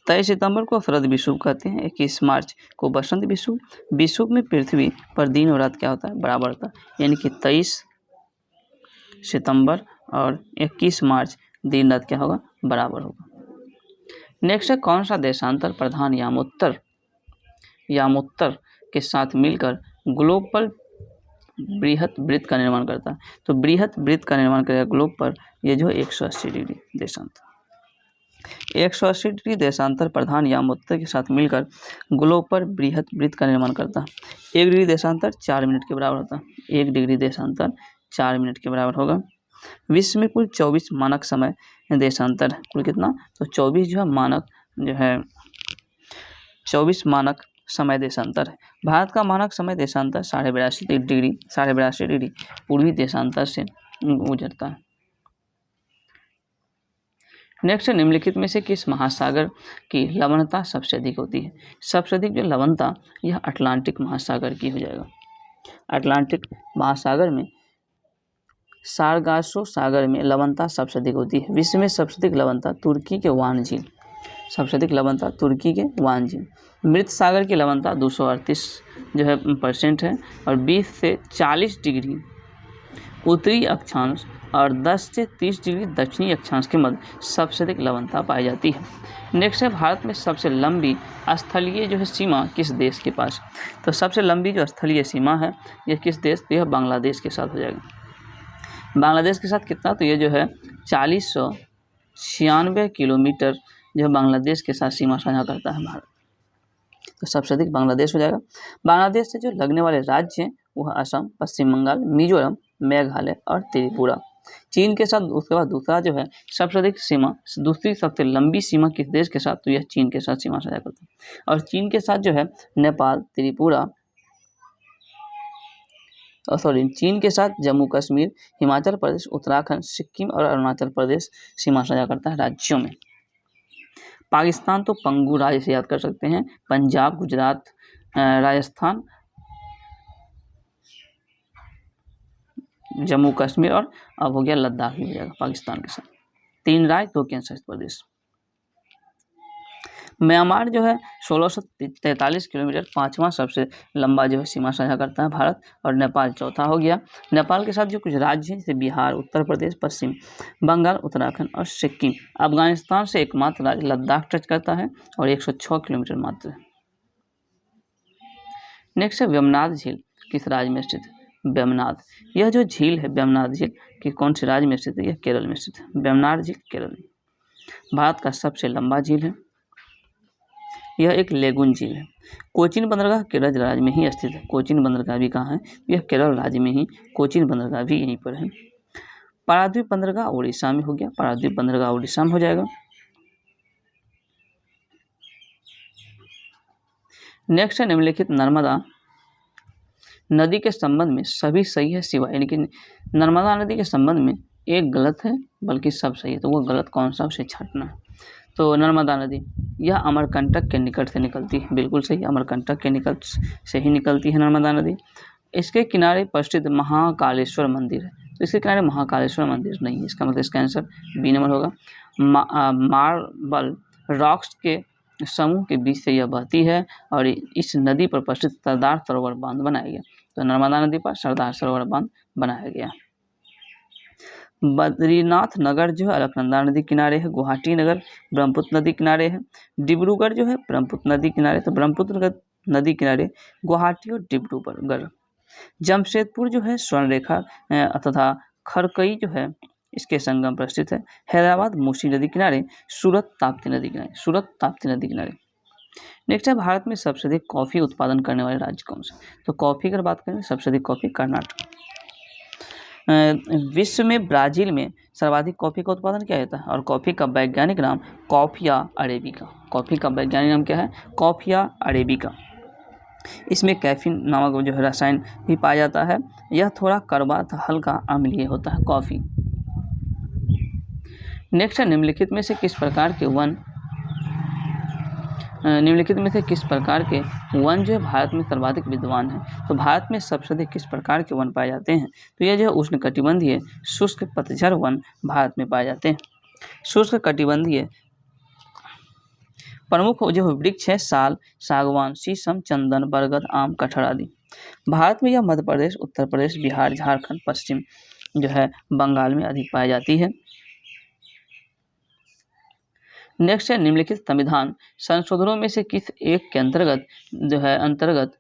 S1: 23 सितंबर को शरद विषुव कहते हैं। 21 मार्च को बसंत विषुव। विषुव में पृथ्वी पर दिन और रात क्या होता है, बराबर होता है, यानी कि 23 सितंबर और 21 मार्च दिन रात क्या होगा, बराबर होगा। नेक्स्ट है, कौन सा देशांतर प्रधान यामोत्तर के साथ मिलकर ग्लोबल बृहत वृत्त का निर्माण करता है। तो बृहत वृत्त का निर्माण करेगा ग्लोब पर, ये जो 180 डिग्री देशांतर, 180 डिग्री देशांतर प्रधान यामोत्तर के साथ मिलकर ग्लोब पर बृहत वृत्त का निर्माण करता है। 1 डिग्री देशांतर 4 मिनट के बराबर होता है। 1 डिग्री देशांतर 4 मिनट के बराबर होगा। विश्व में कुल 24 मानक समय देशांतर, कुल कितना, तो 24 जो है मानक जो है 24 मानक समय देशांतर है। भारत का मानक समय देशांतर 82.5 डिग्री पूर्वी देशांतर से गुजरता है। नेक्स्ट है, निम्नलिखित में से किस महासागर की लवणता सबसे अधिक होती है। सबसे अधिक जो लवणता यह अटलांटिक महासागर की हो जाएगा। अटलांटिक महासागर में सारगासो सागर में लवणता सबसे अधिक होती है। विश्व में सबसे अधिक लवणता तुर्की के वान झील, सबसे अधिक लवणता तुर्की के वान झील। मृत सागर की लवणता 238 जो है % है और 20 से 40 डिग्री उत्तरी अक्षांश और 10 से 30 डिग्री दक्षिणी अक्षांश के मध्य सबसे अधिक लवणता पाई जाती है। नेक्स्ट है, भारत में सबसे लंबी स्थलीय जो है सीमा किस देश के पास। तो सबसे लंबी जो स्थलीय सीमा है यह किस देश, तो यह बांग्लादेश के साथ हो जाएगा। बांग्लादेश के साथ कितना, तो ये जो है 4096 किलोमीटर जो है बांग्लादेश के साथ सीमा साझा करता है भारत। तो सबसे अधिक बांग्लादेश हो जाएगा। बांग्लादेश से जो लगने वाले राज्य हैं वह असम, पश्चिम बंगाल, मिजोरम, मेघालय और त्रिपुरा। चीन के साथ उसके बाद दूसरा जो है सबसे अधिक सीमा, दूसरी सबसे लंबी सीमा किस देश के साथ, तो यह चीन के साथ सीमा साझा करता है। और चीन के साथ जो है नेपाल, त्रिपुरा, चीन के साथ जम्मू कश्मीर, हिमाचल प्रदेश, उत्तराखंड, सिक्किम और अरुणाचल प्रदेश सीमा साझा करता है राज्यों में। पाकिस्तान तो पंगू राज्य से याद कर सकते हैं, पंजाब, गुजरात, राजस्थान, जम्मू कश्मीर और अब हो गया लद्दाख भी हो जाएगा पाकिस्तान के साथ। 3 राज्य 2 केंद्र शासित प्रदेश। म्यांमार जो है 1643 किलोमीटर 5वां सबसे लंबा जो है सीमा साझा करता है भारत, और नेपाल चौथा हो गया। नेपाल के साथ जो कुछ राज्य हैं जैसे बिहार, उत्तर प्रदेश, पश्चिम बंगाल, उत्तराखंड और सिक्किम। अफगानिस्तान से एकमात्र राज्य लद्दाख टच करता है और 106 किलोमीटर मात्र है। नेक्स्ट है, वेमनाड झील किस राज्य में स्थित है। वेमनाड, यह जो झील है वेमनाड झील कि कौन से राज्य में स्थित है, यह केरल में स्थित है। वेमनाड झील केरल में। भारत का सबसे लंबा झील है, यह एक लेगुन झील है। कोचीन बंदरगाह केरल राज्य में ही स्थित है। कोचीन बंदरगाह भी कहाँ है, यह केरल राज्य में ही, कोचीन बंदरगाह भी यहीं पर है। पारादीप बंदरगाह उड़ीसा में हो गया, पारादीप बंदरगाह उड़ीसा में हो जाएगा। नेक्स्ट है, निम्नलिखित नर्मदा नदी के संबंध में सभी सही है सिवाय, यानी कि नर्मदा नदी के संबंध में एक गलत है बल्कि सब सही है, तो वो गलत कौन सा उसे छांटना है। तो नर्मदा नदी यह अमरकंटक के निकट से निकलती है, बिल्कुल सही, अमरकंटक के निकट से ही निकलती है नर्मदा नदी। इसके किनारे प्रसिद्ध महाकालेश्वर मंदिर है, तो इसके किनारे महाकालेश्वर मंदिर नहीं है, इसका मतलब इसका आंसर बी नंबर होगा। मार्बल रॉक्स के समूह के बीच से यह बहती है और इस नदी पर प्रसिद्ध सरदार सरोवर बांध बनाया गया, तो नर्मदा नदी पर सरदार सरोवर बांध बनाया गया। बद्रीनाथ नगर जो है अलकनंदा नदी किनारे है। गुवाहाटी नगर ब्रह्मपुत्र नदी किनारे है। डिब्रूगढ़ जो है ब्रह्मपुत्र नदी किनारे, तो ब्रह्मपुत्र नदी किनारे गुवाहाटी और डिब्रूगढ़। जमशेदपुर जो है स्वर्ण रेखा तथा खरकई जो है इसके संगम पर स्थित है। हैदराबाद मूसी नदी किनारे। सूरत ताप्ती नदी किनारे। नेक्स्ट है भारत में सबसे अधिक कॉफी उत्पादन करने वाले राज्य कौन से? तो कॉफी अगर बात करें सबसे अधिक कॉफी कर्नाटक। विश्व में ब्राजील में सर्वाधिक कॉफी का उत्पादन क्या होता है? और कॉफी का वैज्ञानिक नाम कॉफिया अरेबिका। कॉफी का वैज्ञानिक नाम क्या है? Coffea arabica. इसमें कैफीन नामक जो है रसायन भी पाया जाता है। यह थोड़ा कड़वा तथा हल्का अम्लीय होता है कॉफी। नेक्स्ट है निम्नलिखित में से किस प्रकार के वन जो है भारत में सर्वाधिक विद्यमान है? तो भारत में सबसे अधिक किस प्रकार के वन पाए जाते हैं? तो यह जो है उष्णकटिबंधीय शुष्क पतझड़ वन भारत में पाए जाते हैं। शुष्क कटिबंधीय प्रमुख जो वृक्ष है साल, सागवान, शीशम, चंदन, बरगद, आम, कटहल आदि। भारत में यह मध्य प्रदेश, उत्तर प्रदेश, बिहार, झारखंड, पश्चिम जो है बंगाल में अधिक पाई जाती है। नेक्स्ट है निम्नलिखित संविधान संशोधनों में से किस एक के अंतर्गत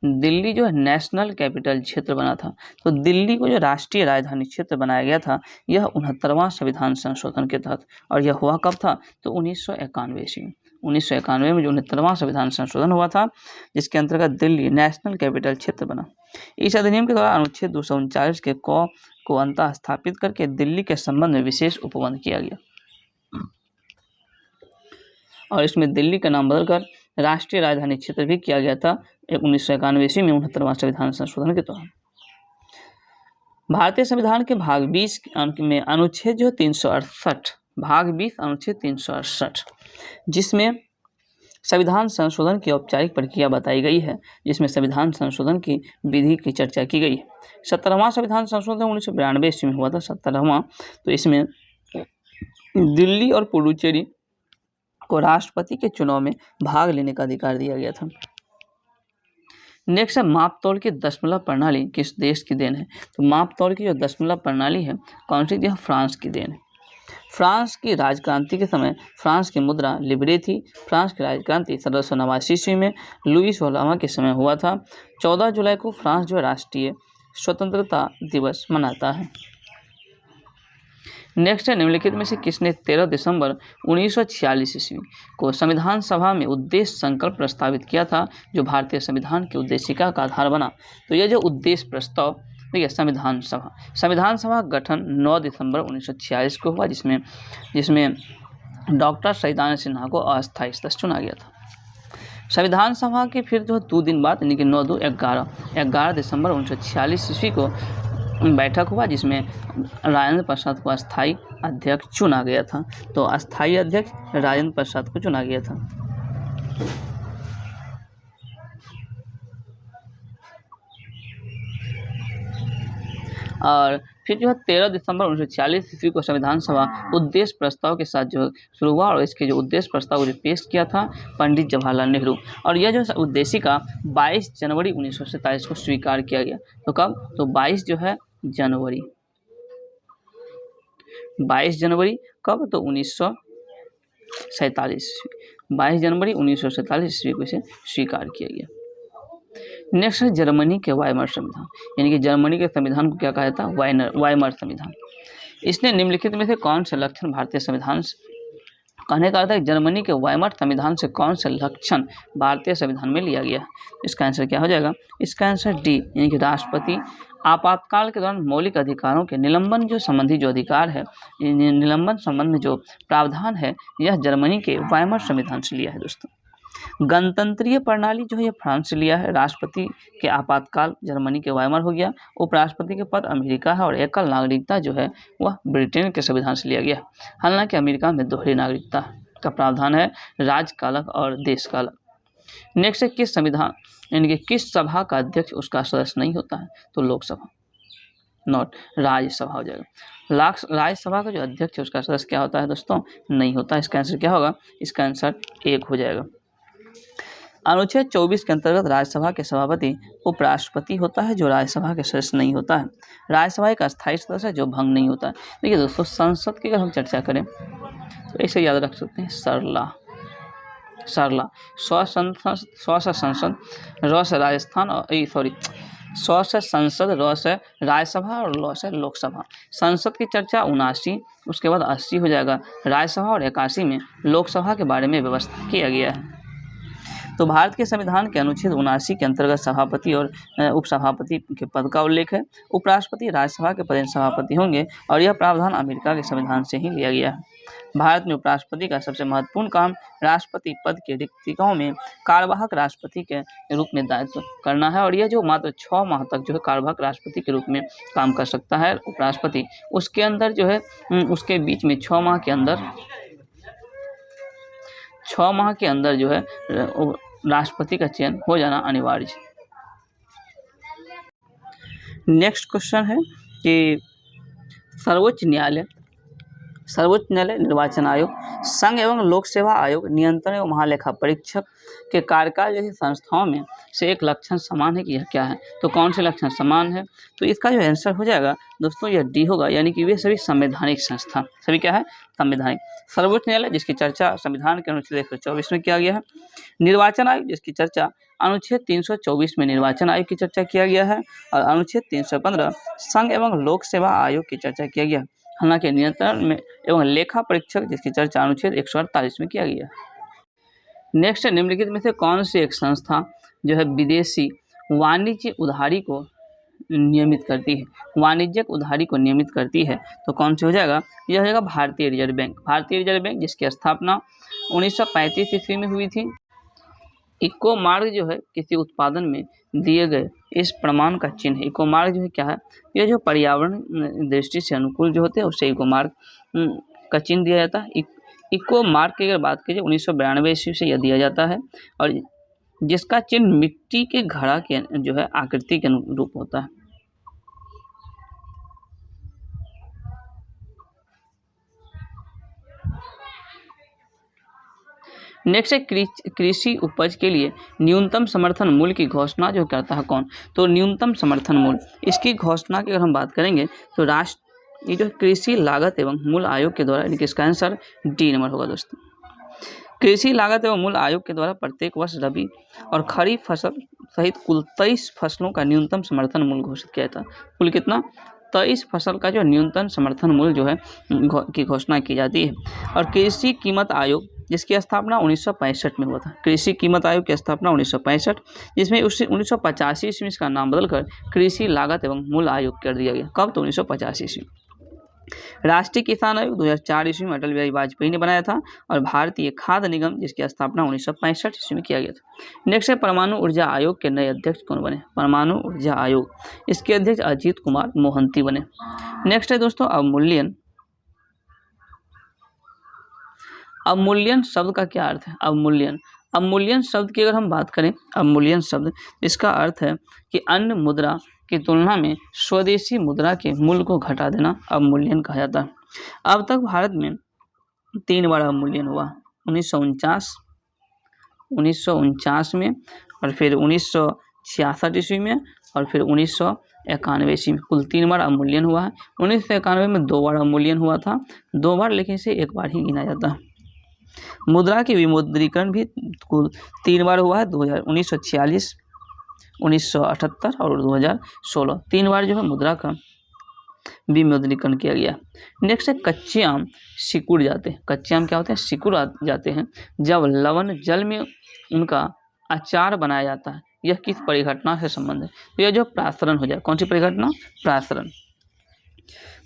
S1: दिल्ली जो है नेशनल कैपिटल क्षेत्र बना था? तो दिल्ली को जो राष्ट्रीय राजधानी क्षेत्र बनाया गया था यह 69वां संविधान संशोधन के तहत, और यह हुआ कब था? तो 1991 ईस्वी में। 1991 में जो 69वां संविधान संशोधन हुआ था जिसके अंतर्गत दिल्ली नेशनल कैपिटल क्षेत्र बना। इस अधिनियम के द्वारा अनुच्छेद 239 के को अंतः स्थापित करके दिल्ली के संबंध में विशेष उपबंध किया गया, और इसमें दिल्ली का नाम बदलकर राष्ट्रीय राजधानी क्षेत्र भी किया गया था 1991 ईस्वी में 69वां संविधान संशोधन के तहत। भारतीय संविधान के भाग 20 में अनुच्छेद जो 368 भाग 20 अनुच्छेद 368 जिसमें संविधान संशोधन की औपचारिक प्रक्रिया बताई गई है, जिसमें संविधान संशोधन की विधि की चर्चा की गई है। 17वां संविधान संशोधन 1992 ईस्वी में हुआ था 17वां। तो इसमें दिल्ली और पुडुचेरी को राष्ट्रपति के चुनाव में भाग लेने का अधिकार दिया गया था। नेक्स्ट है मापतौल की दशमलव प्रणाली किस देश की देन है? तो मापतौल की जो दशमलव प्रणाली है कौन सी? यह फ्रांस की देन है। फ्रांस की राजक्रांति के समय फ्रांस की मुद्रा लिब्रे थी। फ्रांस की राजक्रांति 1789 ईस्वी में लुई 16वां के समय हुआ था। 14 जुलाई को फ्रांस जो राष्ट्रीय स्वतंत्रता दिवस मनाता है। नेक्स्ट है निम्नलिखित में से किसने 13 दिसंबर 1946 ईस्वी को संविधान सभा में उद्देश्य संकल्प प्रस्तावित किया था जो भारतीय संविधान की उद्देशिका का आधार बना? तो यह जो उद्देश्य प्रस्ताव देखिए संविधान सभा गठन 9 दिसंबर 1946 को हुआ, जिसमें डॉक्टर सईदानंद सिन्हा को अस्थायी सदस्य चुना गया था। संविधान सभा के फिर जो 2 दिन बाद यानी कि 11 दिसंबर 1946 ईस्वी को बैठक हुआ जिसमें राजेंद्र प्रसाद को अस्थायी अध्यक्ष चुना गया था। तो अस्थायी अध्यक्ष राजेंद्र प्रसाद को चुना गया था। और फिर जो है 13 दिसंबर 1946 ईस्वी को संविधान सभा उद्देश्य प्रस्ताव के साथ जो शुरू हुआ, और इसके जो उद्देश्य प्रस्ताव को पेश किया था पंडित जवाहरलाल नेहरू, और यह जो उद्देशिका 22 जनवरी 1947 को स्वीकार किया गया। तो कब? तो 22 जनवरी कब? तो 1947 22 जनवरी 1947 ईस्वी को इसे स्वीकार किया गया। नेक्स्ट है जर्मनी के वाइमर संविधान, यानी कि जर्मनी के संविधान को क्या कहा जाता है? वाइमर संविधान। इसने निम्नलिखित में से कौन से लक्षण भारतीय संविधान कहने का अर्थ है जर्मनी के वाइमर संविधान से कौन से लक्षण भारतीय संविधान में लिया गया? इसका आंसर क्या हो जाएगा? इसका आंसर डी, यानी कि राष्ट्रपति आपातकाल के दौरान मौलिक अधिकारों के निलंबन जो संबंधी जो अधिकार है, निलंबन संबंध में जो प्रावधान है, यह जर्मनी के वाइमर संविधान से लिया है। दोस्तों गणतंत्रीय प्रणाली जो है ये फ्रांस से लिया है। राष्ट्रपति के आपातकाल जर्मनी के वाइमर हो गया। उपराष्ट्रपति के पद अमेरिका है, और एकल नागरिकता जो है वह ब्रिटेन के संविधान से लिया गया। हालांकि अमेरिका में दोहरी नागरिकता का प्रावधान है, राज्य का अलग और देश का अलग। नेक्स्ट है किस संविधान यानी कि किस सभा का अध्यक्ष उसका सदस्य नहीं होता है? तो लोकसभा, नॉट राज्यसभा हो जाएगा। राज्यसभा का जो अध्यक्ष है उसका सदस्य क्या होता है दोस्तों? नहीं होता। इसका आंसर क्या होगा? इसका आंसर 1 हो जाएगा। अनुच्छेद 24 के अंतर्गत राज्यसभा के सभापति उपराष्ट्रपति होता है, जो राज्यसभा के सदस्य नहीं होता है। राज्यसभा एक अस्थायी सदस्य है जो भंग नहीं होता है। देखिए दोस्तों, संसद की अगर हम चर्चा करें तो ऐसे याद रख सकते हैं, सरला स्व से संसद, र से राजस्थान और स्व से संसद, र से राज्यसभा और ल से लोकसभा। संसद की चर्चा 79, उसके बाद 80 हो जाएगा राज्यसभा और 81 में लोकसभा के बारे में व्यवस्था किया गया है। तो भारत के संविधान के अनुच्छेद 79 के अंतर्गत सभापति और उपसभापति के पद का उल्लेख है। उपराष्ट्रपति राज्यसभा के पद सभापति होंगे और यह प्रावधान अमेरिका के संविधान से ही लिया गया है। भारत में उपराष्ट्रपति का सबसे महत्वपूर्ण काम राष्ट्रपति पद की रिक्तिकाओं में कार्यवाहक राष्ट्रपति के रूप में दायित्व करना है, और यह जो मात्र 6 माह तक जो है कार्यवाहक राष्ट्रपति के रूप में काम कर सकता है उपराष्ट्रपति, उसके अंदर जो है उसके बीच में 6 माह के अंदर जो है राष्ट्रपति का चयन हो जाना अनिवार्य है। नेक्स्ट क्वेश्चन है कि सर्वोच्च न्यायालय, निर्वाचन आयोग, संघ एवं लोक सेवा आयोग, नियंत्रण एवं महालेखा परीक्षक के कार्यकाल जैसी संस्थाओं में से एक लक्षण समान है कि यह क्या है? तो कौन से लक्षण समान है? तो इसका जो आंसर हो जाएगा दोस्तों यह डी होगा, यानी कि वे सभी संवैधानिक संस्था, सभी क्या है? संवैधानिक। सर्वोच्च न्यायालय जिसकी चर्चा संविधान के अनुच्छेद 124 में किया गया है। निर्वाचन आयोग जिसकी चर्चा अनुच्छेद 324 में निर्वाचन आयोग की चर्चा किया गया है, और अनुच्छेद 315 संघ एवं लोक सेवा आयोग की चर्चा किया गया है। हालांकि नियंत्रण में एवं लेखा परीक्षक जिसकी चर्चा अनुच्छेद 148 में किया गया है। नेक्स्ट है, निम्नलिखित में से कौन सी एक संस्था जो है विदेशी वाणिज्य उधारी को नियमित करती है? वाणिज्यिक उधारी को नियमित करती है तो कौन सी हो जाएगा? यह हो जाएगा भारतीय रिजर्व बैंक। भारतीय रिजर्व बैंक जिसकी स्थापना 1935 ईस्वी में हुई थी। इको मार्ग जो है किसी उत्पादन में दिए गए इस प्रमाण का चिन्ह। इको मार्ग जो है क्या है? यह जो पर्यावरण दृष्टि से अनुकूल जो होते हैं उससे इको मार्ग का चिन्ह दिया जाता है। इको मार्ग की अगर बात कीजिए 1992 ईस्वी से यह दिया जाता है, और जिसका चिन्ह मिट्टी के घड़ा के जो है आकृति के अनुरूप होता है। नेक्स्ट है, कृषि उपज के लिए न्यूनतम समर्थन मूल्य की घोषणा जो करता है कौन? तो न्यूनतम समर्थन मूल्य, इसकी घोषणा की अगर हम बात करेंगे तो ये जो कृषि लागत एवं मूल्य आयोग के द्वारा, यानी कि इसका आंसर डी नंबर होगा दोस्तों। कृषि लागत एवं मूल्य आयोग के द्वारा प्रत्येक वर्ष रबी और खरीफ फसल सहित कुल 23 फसलों का न्यूनतम समर्थन मूल्य घोषित किया था। कुल कितना? 23 फसल का जो न्यूनतम समर्थन मूल्य जो है की घोषणा की जाती है। और कृषि कीमत आयोग जिसकी स्थापना 1965 में हुआ था। कृषि कीमत आयोग की स्थापना 1965, जिसमें 1985 ईस्वी इसका नाम बदलकर कृषि लागत एवं मूल्य आयोग कर दिया गया। कब? तो 1985 ईस्वी। राष्ट्रीय किसान आयोग 2004 ईस्वी में अटल बिहारी वाजपेयी ने बनाया था, और भारतीय खाद्य निगम जिसकी स्थापना 1965 ईस्वी में किया गया था। नेक्स्ट है, परमाणु ऊर्जा आयोग के नए अध्यक्ष कौन बने? परमाणु ऊर्जा आयोग, इसके अध्यक्ष अजीत कुमार मोहंती बने। नेक्स्ट है दोस्तों, अवमूल्यन। अवमूल्यन शब्द का क्या अर्थ है? अवमूल्यन शब्द की अगर हम बात करें, अवमूल्यन शब्द इसका अर्थ है कि अन्य मुद्रा की तुलना में स्वदेशी मुद्रा के मूल्य को घटा देना अवमूल्यन कहा जाता है। अब तक भारत में 3 बार अवमूल्यन हुआ, 1949 में, और फिर 1966 ईस्वी में, और फिर 1991 ईस्वी में। कुल 3 बार अवमूल्यन हुआ है। 1991 में 2 बार अवमूल्यन हुआ था, 2 बार, लेकिन इसे 1 बार ही गिना जाता है। मुद्रा की विमुद्रीकरण भी कुल 3 बार हुआ है, 1946, 1978 और 2016। 3 बार जो है मुद्रा का विमुद्रीकरण किया गया। नेक्स्ट है, कच्चे आम सिकुड़ जाते हैं। कच्चे आम क्या होते हैं? सिकुड़ जाते हैं जब लवण जल में उनका अचार बनाया जाता है। यह किस परिघटना से संबंध है? तो यह जो प्रासरण हो जाए। कौन सी परिघटना? प्रासरण।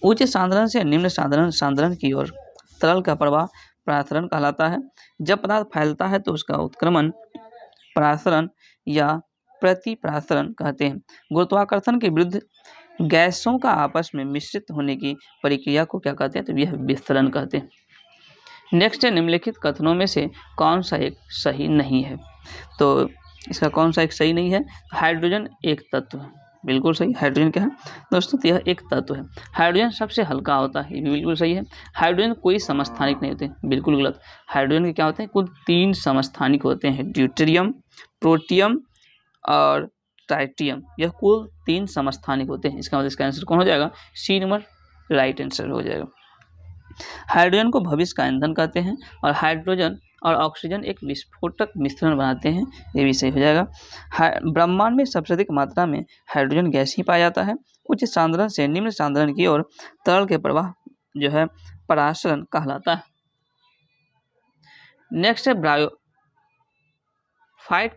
S1: उच्च सांद्रण से निम्न सांद्रण की ओर तरल का प्रवाह प्रासरण कहलाता है। जब पदार्थ फैलता है तो उसका उत्क्रमण प्रासरण या प्रतिप्रासरण कहते हैं। गुरुत्वाकर्षण के विरुद्ध गैसों का आपस में मिश्रित होने की प्रक्रिया को क्या कहते हैं? तो यह विस्तरण कहते हैं। नेक्स्ट है, निम्नलिखित कथनों में से कौन सा एक सही नहीं है? तो इसका कौन सा एक सही नहीं है? हाइड्रोजन एक तत्व है। बिल्कुल सही। हाइड्रोजन क्या है दोस्तों? तो यह एक तत्व है। हाइड्रोजन सबसे हल्का होता है, ये भी बिल्कुल सही है। हाइड्रोजन कोई समस्थानिक नहीं होते, बिल्कुल गलत। हाइड्रोजन के क्या होते हैं? कुल 3 समस्थानिक होते हैं, ड्यूटेरियम, प्रोटियम और ट्राइटियम, यह कुल 3 समस्थानिक होते हैं। इसका मतलब इसका आंसर कौन हो जाएगा? सी नंबर राइट आंसर हो जाएगा। हाइड्रोजन को भविष्य का ईंधन कहते हैं और हाइड्रोजन और ऑक्सीजन एक विस्फोटक मिश्रण बनाते हैं, ये भी सही हो जाएगा। ब्रह्मांड में सबसे अधिक मात्रा में हाइड्रोजन गैस ही पाया जाता है। उच्च सांद्रण से निम्न सांद्रण की ओर तरल के प्रवाह जो है परासरण कहलाता है। नेक्स्ट है ब्रायोफाइट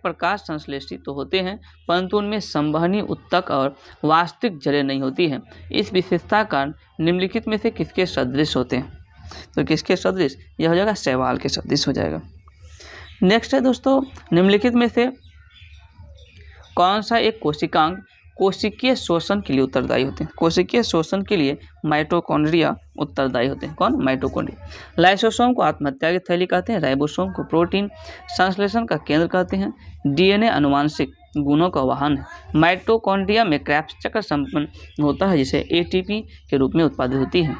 S1: प्रकाश संश्लेषित तो होते हैं, परंतु उनमें संवहनी उत्तक और वास्तविक जलें नहीं होती हैं। इस विशेषता का कारण निम्नलिखित में से किसके सदृश होते हैं? तो किसके सदृश? यह हो जाएगा शैवाल के सदृश हो जाएगा। नेक्स्ट है दोस्तों, निम्नलिखित में से कौन सा एक कोशिकांग कोशिकीय शोषण के लिए उत्तरदायी होते हैं? कोशिकीय शोषण के लिए माइटोकॉन्ड्रिया उत्तरदायी होते हैं। कौन? माइटोकॉन्ड्रिया। लाइसोसोम को आत्महत्या की थैली कहते हैं। राइबोसोम को प्रोटीन संश्लेषण का केंद्र कहते हैं। डीएनए आनुवांशिक गुणों का वाहन है। माइटोकॉन्ड्रिया में क्रेब्स चक्र संपन्न होता है, जिसे एटीपी के रूप में उत्पादित होती है।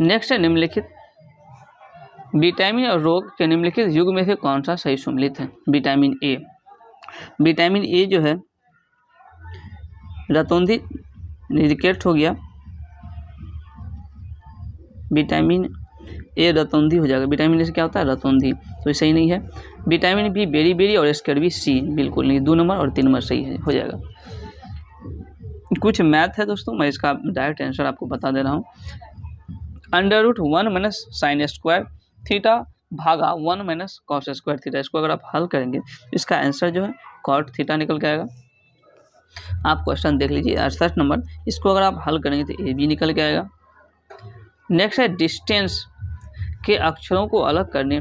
S1: नेक्स्ट है निम्नलिखित विटामिन और रोग के निम्नलिखित युग में से कौन सा सही सम्मिलित है? Vitamin A. विटामिन ए जो है रतौंधी रिकेट हो गया, विटामिन ए रतौंधी हो जाएगा। विटामिन ए से क्या होता है? रतौंधी, तो ये सही नहीं है। विटामिन बी बेरी और स्कर्वी सी बिल्कुल नहीं, 2 नंबर और 3 नंबर सही है, हो जाएगा। कुछ मैथ है दोस्तों, मैं इसका डायरेक्ट आंसर आपको बता दे रहा हूँ। √1 - sin स्क्वायर थीटा भागा 1 - cos स्क्वायर थीटा, इसको अगर आप हल करेंगे तो इसका आंसर जो है cot थीटा निकल के आएगा। आप क्वेश्चन देख लीजिए 68 नंबर, इसको अगर आप हल करेंगे तो ए बी निकल के आएगा। नेक्स्ट है डिस्टेंस के अक्षरों को अलग करने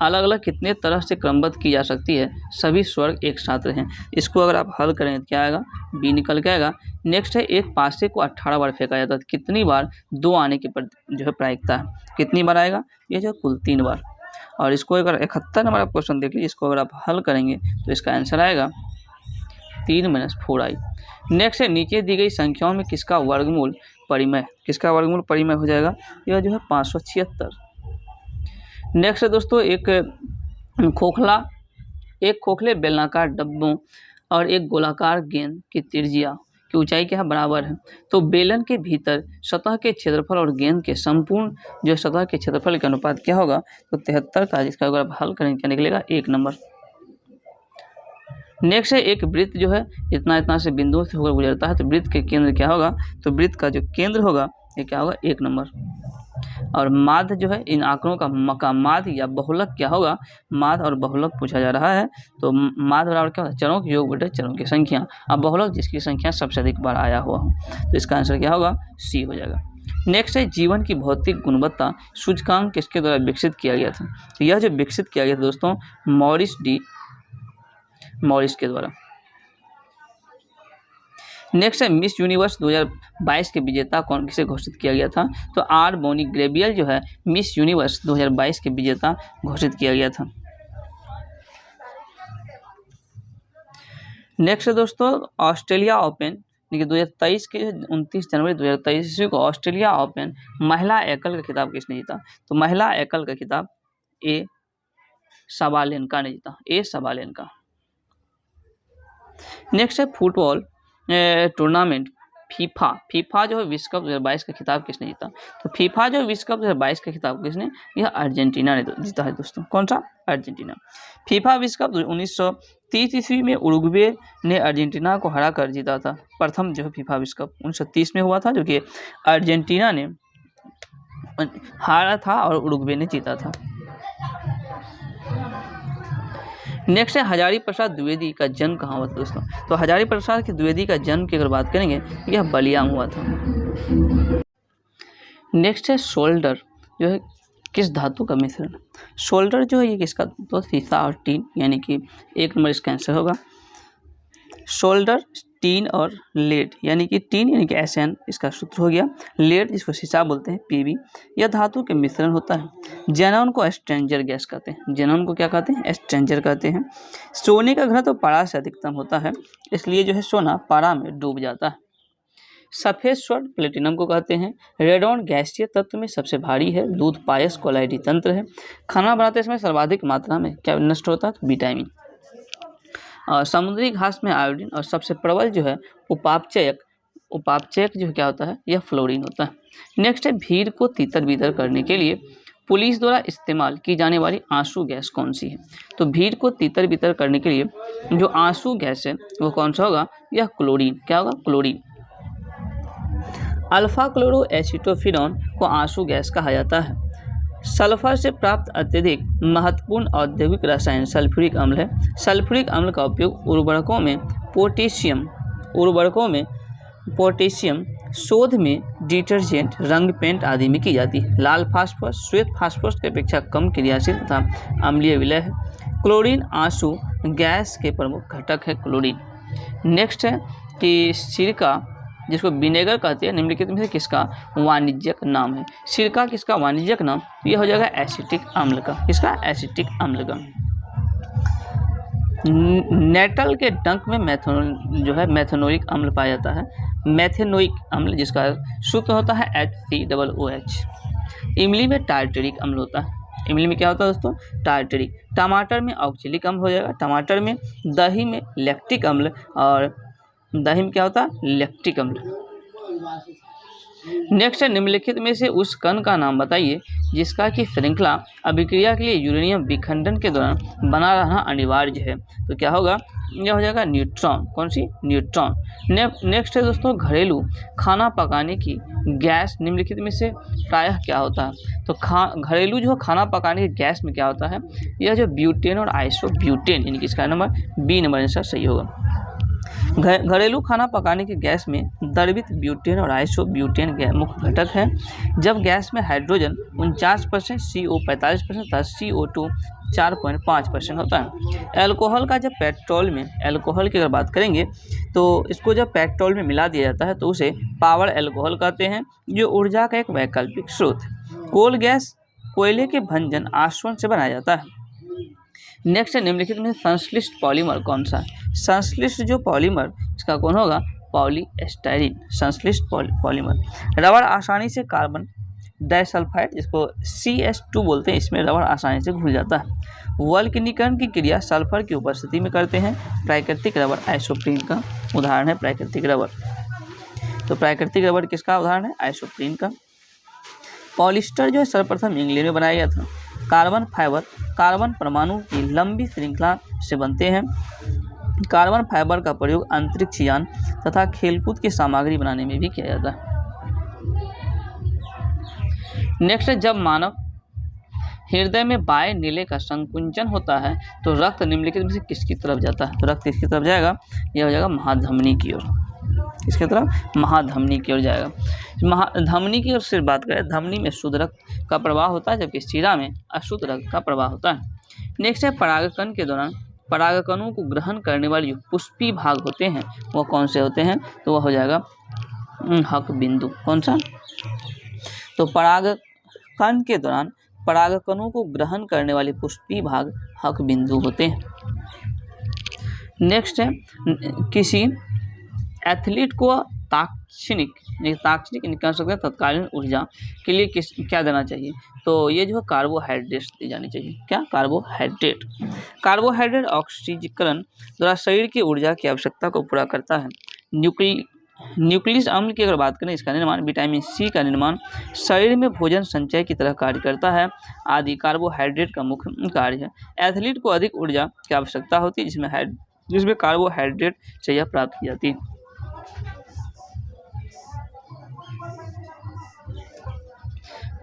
S1: अलग अलग कितने तरह से क्रमबद्ध की जा सकती है? सभी स्वर्ग एक साथ रहें, इसको अगर आप हल करें तो क्या आएगा? बी निकल के आएगा। नेक्स्ट है एक पासे को 18 बार फेंका जाता है, कितनी बार 2 आने की जो है प्रायिकता है? कितनी बार आएगा? ये जो कुल 3 बार। और इसको अगर 71 नंबर आप क्वेश्चन देख लीजिए, इसको अगर आप हल करेंगे तो इसका आंसर आएगा 3 - 4i। नेक्स्ट है नीचे दी गई संख्याओं में किसका वर्गमूल परिमेय? किसका वर्गमूल परिमेय हो जाएगा? यह जो है 576। नेक्स्ट है दोस्तों एक खोखले बेलनाकार डब्बों और एक गोलाकार गेंद की त्रिज्या की ऊंचाई क्या है? बराबर है। तो बेलन के भीतर सतह के क्षेत्रफल और गेंद के संपूर्ण जो सतह के क्षेत्रफल का अनुपात क्या होगा? तो 73 का, जिसका अगर आप हल करेंगे क्या निकलेगा? 1 नंबर। नेक्स्ट है एक वृत्त जो है इतना से बिंदुओं से होकर गुजरता है, तो वृत्त के केंद्र क्या होगा? तो वृत्त का जो केंद्र होगा ये क्या होगा? 1 नंबर। और माध्य जो है इन आंकड़ों का माध्य या बहुलक क्या होगा? माध्य और बहुलक पूछा जा रहा है, तो माध्य बराबर क्या होता है? चरों के योग बटे चरों की संख्या, अब बहुलक जिसकी संख्या सबसे अधिक बार आया हुआ हो, तो इसका आंसर क्या होगा? सी हो जाएगा। नेक्स्ट है जीवन की भौतिक गुणवत्ता सूचकांक किसके द्वारा विकसित किया गया था? तो यह जो विकसित किया गया था दोस्तों मॉरिस के द्वारा। नेक्स्ट है मिस यूनिवर्स 2022 के विजेता कौन किसे घोषित किया गया था? तो आर बोनी ग्रेबियल जो है मिस यूनिवर्स 2022 के विजेता घोषित किया गया था। नेक्स्ट है दोस्तों ऑस्ट्रेलिया ओपन 2023 के 29 जनवरी 2023 ईस्वी को ऑस्ट्रेलिया ओपन महिला एकल का खिताब किसने जीता? तो महिला एकल का खिताब ए सबालेंका ने जीता, ए सबालेंका। नेक्स्ट है फुटबॉल टूर्नामेंट फीफा जो है विश्व कप 2022 का खिताब किसने जीता? तो फीफा जो विश्व कप 2022 का खिताब किसने? यह अर्जेंटीना ने जीता है दोस्तों। कौन सा? अर्जेंटीना। फीफा विश्व कप 1930 ईस्वी में उरुग्वे ने अर्जेंटीना को हरा कर जीता था। प्रथम जो है फीफा विश्व कप 1930 में हुआ था, जो कि अर्जेंटीना ने हारा था और उरुग्वे ने जीता था। नेक्स्ट है हजारी प्रसाद द्विवेदी का जन्म कहाँ हुआ था दोस्तों? तो हजारी प्रसाद की द्विवेदी का जन्म की अगर बात करेंगे, यह बलिया में हुआ था। नेक्स्ट है शोल्डर जो है किस धातु का मिश्रण? शोल्डर जो है ये किसका? तो सीसा और टीन, यानी कि 1 नंबर इसका आंसर होगा। शोल्डर टीन और लेड, यानी कि टीन यानी कि SN इसका सूत्र हो गया। लेड जिसको शीशा बोलते हैं PB, यह धातु के मिश्रण होता है। जेनॉन को स्ट्रेंजर गैस कहते हैं। जेनॉन को क्या कहते हैं? स्ट्रेंजर कहते हैं। सोने का घनत्व तो पारा से अधिकतम होता है, इसलिए जो है सोना पारा में डूब जाता है। सफ़ेद स्वर्ण प्लेटिनम को कहते हैं। रेडॉन गैसीय तत्व में सबसे भारी है। दूध पायस कोलाइडी तंत्र है। खाना बनाते समय सर्वाधिक मात्रा में क्या नष्ट होता है? विटामिन। और समुद्री घास में आयोडीन। और सबसे प्रबल जो है उपापचयक जो क्या होता है? यह फ्लोरीन होता है। नेक्स्ट है, भीड़ को तितर बितर करने के लिए पुलिस द्वारा इस्तेमाल की जाने वाली आंसू गैस कौन सी है? तो भीड़ को तितर बितर करने के लिए जो आंसू गैस है वो कौन सा होगा? यह क्लोरीन। क्या होगा? क्लोरीन। अल्फा क्लोरो एसिटोफिनॉन को आंसू गैस कहा जाता है। सल्फर से प्राप्त अत्यधिक महत्वपूर्ण औद्योगिक रसायन सल्फ्यूरिक अम्ल है। सल्फ्यूरिक अम्ल का उपयोग पोटेशियम शोध में डिटर्जेंट, रंग, पेंट आदि में की जाती है। लाल फास्फोरस श्वेत फास्फोरस की अपेक्षा कम क्रियाशील तथा अम्लीय विलय है। क्लोरीन आंसू गैस के प्रमुख घटक है क्लोरीन। नेक्स्ट है कि सिरका, जिसको विनेगर कहते हैं, निम्नलिखित में से किसका वाणिज्यिक नाम है? सिरका किसका वाणिज्यिक नाम? यह हो जाएगा एसिटिक अम्ल का। किसका? एसिटिक अम्ल का। नेटल के डंक में मेथनोइक अम्ल पाया जाता है। मेथेनोइक अम्ल जिसका सूत्र होता है HCOOH। इमली में टार्टरिक अम्ल होता है। इमली में क्या होता है दोस्तों? टार्टरिक। टमाटर में ऑक्जेलिक अम्ल हो जाएगा। टमाटर में, दही में लैक्टिक अम्ल। और दही में क्या होता है? लैक्टिक अम्ल। नेक्स्ट है, निम्नलिखित में से उस कण का नाम बताइए जिसका कि श्रृंखला अभिक्रिया के लिए यूरेनियम विखंडन के दौरान बना रहना अनिवार्य है। तो क्या होगा? यह हो जाएगा न्यूट्रॉन। कौन सी? न्यूट्रॉन। नेक्स्ट है दोस्तों, घरेलू खाना पकाने की गैस निम्नलिखित में से प्रायः क्या होता है? तो घरेलू जो खाना पकाने की गैस में क्या होता है? यह जो ब्यूटेन और आइसोब्यूटेन, यानी कि इसका नंबर बी नंबर आंसर सही होगा। घरेलू खाना पकाने की गैस में द्रवित ब्यूटेन और आइसोब्यूटेन मुख्य घटक हैं। जब गैस में हाइड्रोजन 49%, CO 45% तथा CO2 4.5% होता है। अल्कोहल का जब पेट्रोल में, अल्कोहल की अगर बात करेंगे तो इसको जब पेट्रोल में मिला दिया जाता है तो उसे पावर अल्कोहल कहते हैं, जो ऊर्जा का एक वैकल्पिक स्रोत है। कोल गैस कोयले के भंजन आश्वन से बनाया जाता है। नेक्स्ट है, निम्नलिखित में संश्लिष्ट पॉलीमर कौन सा है? संश्लिष्ट जो पॉलीमर इसका कौन होगा? पॉलीएस्टाइरीन। संश्लिष्ट पॉलीमर। रबड़ आसानी से कार्बन डाइसल्फाइड, जिसको CS2 बोलते हैं, इसमें रबड़ आसानी से घुल जाता है। वल्कनीकरण की क्रिया सल्फर की उपस्थिति में करते हैं। प्राकृतिक रबड़ आइसोप्रीन का उदाहरण है। प्राकृतिक रबड़, तो प्राकृतिक रबड़ किसका उदाहरण है? आइसोप्रीन का। पॉलिस्टर जो है सर्वप्रथम इंग्लैंड में बनाया गया था। कार्बन फाइबर कार्बन परमाणु की लंबी श्रृंखला से बनते हैं। कार्बन फाइबर का प्रयोग अंतरिक्ष यान तथा खेलकूद की सामग्री बनाने में भी किया जाता है। नेक्स्ट है, जब मानव हृदय में बाएं नीले का संकुंचन होता है तो रक्त निम्नलिखित में से किसकी तरफ जाता है? तो रक्त किसकी तरफ जाएगा? यह हो जाएगा महाधमनी की ओर। किसकी तरफ? महाधमनी की ओर जाएगा। महाधमनी की ओर से बात करें, धमनी में शुद्ध रक्त का प्रवाह होता है, जबकि शिरा में अशुद्ध रक्त का प्रवाह होता है। नेक्स्ट है, परागकण के दौरान परागकणों को ग्रहण करने वाले जो पुष्पी भाग होते हैं वो कौन से होते हैं? तो वह हो जाएगा हक बिंदु। कौन सा? तो परागकण के दौरान परागकणों को ग्रहण करने वाले पुष्पी भाग हक बिंदु होते हैं। नेक्स्ट है, किसी एथलीट को तात्क्षणिक कह सकते हैं तत्कालीन ऊर्जा के लिए क्या देना चाहिए? तो ये जो है कार्बोहाइड्रेट्स दी जानी चाहिए। क्या? कार्बोहाइड्रेट ऑक्सीकरण द्वारा शरीर की ऊर्जा की आवश्यकता को पूरा करता है। न्यूक्लियस अम्ल की अगर बात करें, इसका निर्माण, विटामिन C का निर्माण, शरीर में भोजन संचय की तरह कार्य करता है आदि कार्बोहाइड्रेट का मुख्य कार्य है। एथलीट को अधिक ऊर्जा की आवश्यकता होती है जिसमें कार्बोहाइड्रेट से यह प्राप्त की जाती है।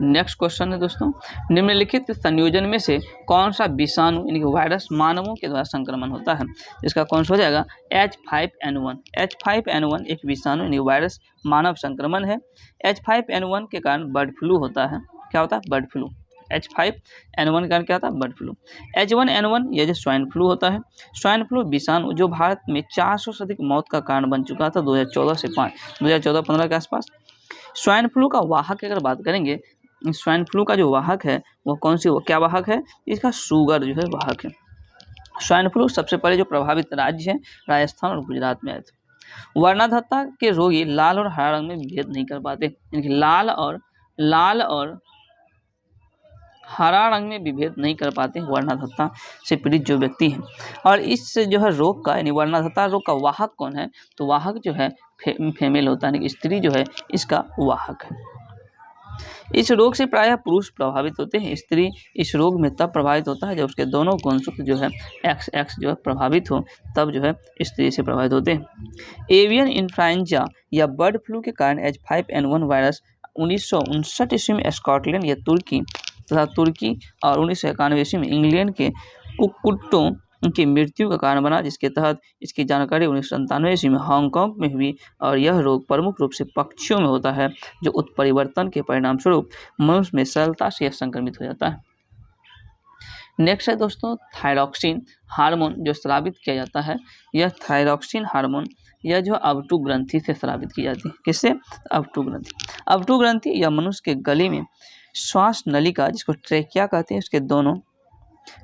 S1: नेक्स्ट क्वेश्चन है दोस्तों, निम्नलिखित संयोजन में से कौन सा विषाणु यानी कि वायरस मानवों के द्वारा संक्रमण होता है? इसका कौन सा हो जाएगा? H5N1। H5N1 एक विषाणु यानी वायरस मानव संक्रमण है। H5N1 के कारण बर्ड फ्लू होता है। क्या होता है? Bird flu. H5N1 के कारण क्या होता है? Bird flu. H1N1 यह जो स्वाइन फ्लू होता है। स्वाइन फ्लू विषाणु जो भारत में 400 से अधिक मौत का कारण बन चुका था 2014-15 के आसपास। स्वाइन फ्लू का वाहक अगर बात करेंगे, स्वाइन फ्लू का जो वाहक है वो कौन सी, वो क्या वाहक है? इसका शुगर जो है वाहक है। स्वाइन फ्लू सबसे पहले जो प्रभावित राज्य है राजस्थान और गुजरात में आए थे। वर्णाधत्ता के रोगी लाल और हरा रंग में भेद नहीं कर पाते, यानी कि लाल और हरा रंग में विभेद नहीं कर पाते वर्णाधत्ता से पीड़ित जो व्यक्ति हैं। और इस जो है रोग का यानी वर्णाधत्ता रोग का वाहक कौन है, तो वाहक जो है फीमेल होता है, यानी कि स्त्री जो है इसका वाहक है। इस रोग से प्रायः पुरुष प्रभावित होते हैं। स्त्री इस रोग में तब प्रभावित होता है जब उसके दोनों गुणसूत्र जो है XX जो है प्रभावित हो, तब जो है स्त्री से प्रभावित होते हैं। एवियन इन्फ्लुएंजा या बर्ड फ्लू के कारण H5N1 वायरस 1959 ईस्वी में स्कॉटलैंड या तुर्की और 1991 ईस्वी में इंग्लैंड के कुक्कुटों की मृत्यु का कारण बना, जिसके तहत इसकी जानकारी 1997 ईस्वी में हांगकांग में हुई। और यह रोग प्रमुख रूप से पक्षियों में होता है, जो उत्परिवर्तन के परिणाम स्वरूप मनुष्य में सरलता से संक्रमित हो जाता है। नेक्स्ट है दोस्तों थायरॉक्सिन हार्मोन जो स्रावित किया जाता है। यह थायरॉक्सिन हार्मोन यह जो अवटु ग्रंथि से स्रावित की जाती है। किससे? अवटु ग्रंथि या मनुष्य के गले में श्वास नलिका जिसको ट्रेकिया कहते हैं, उसके दोनों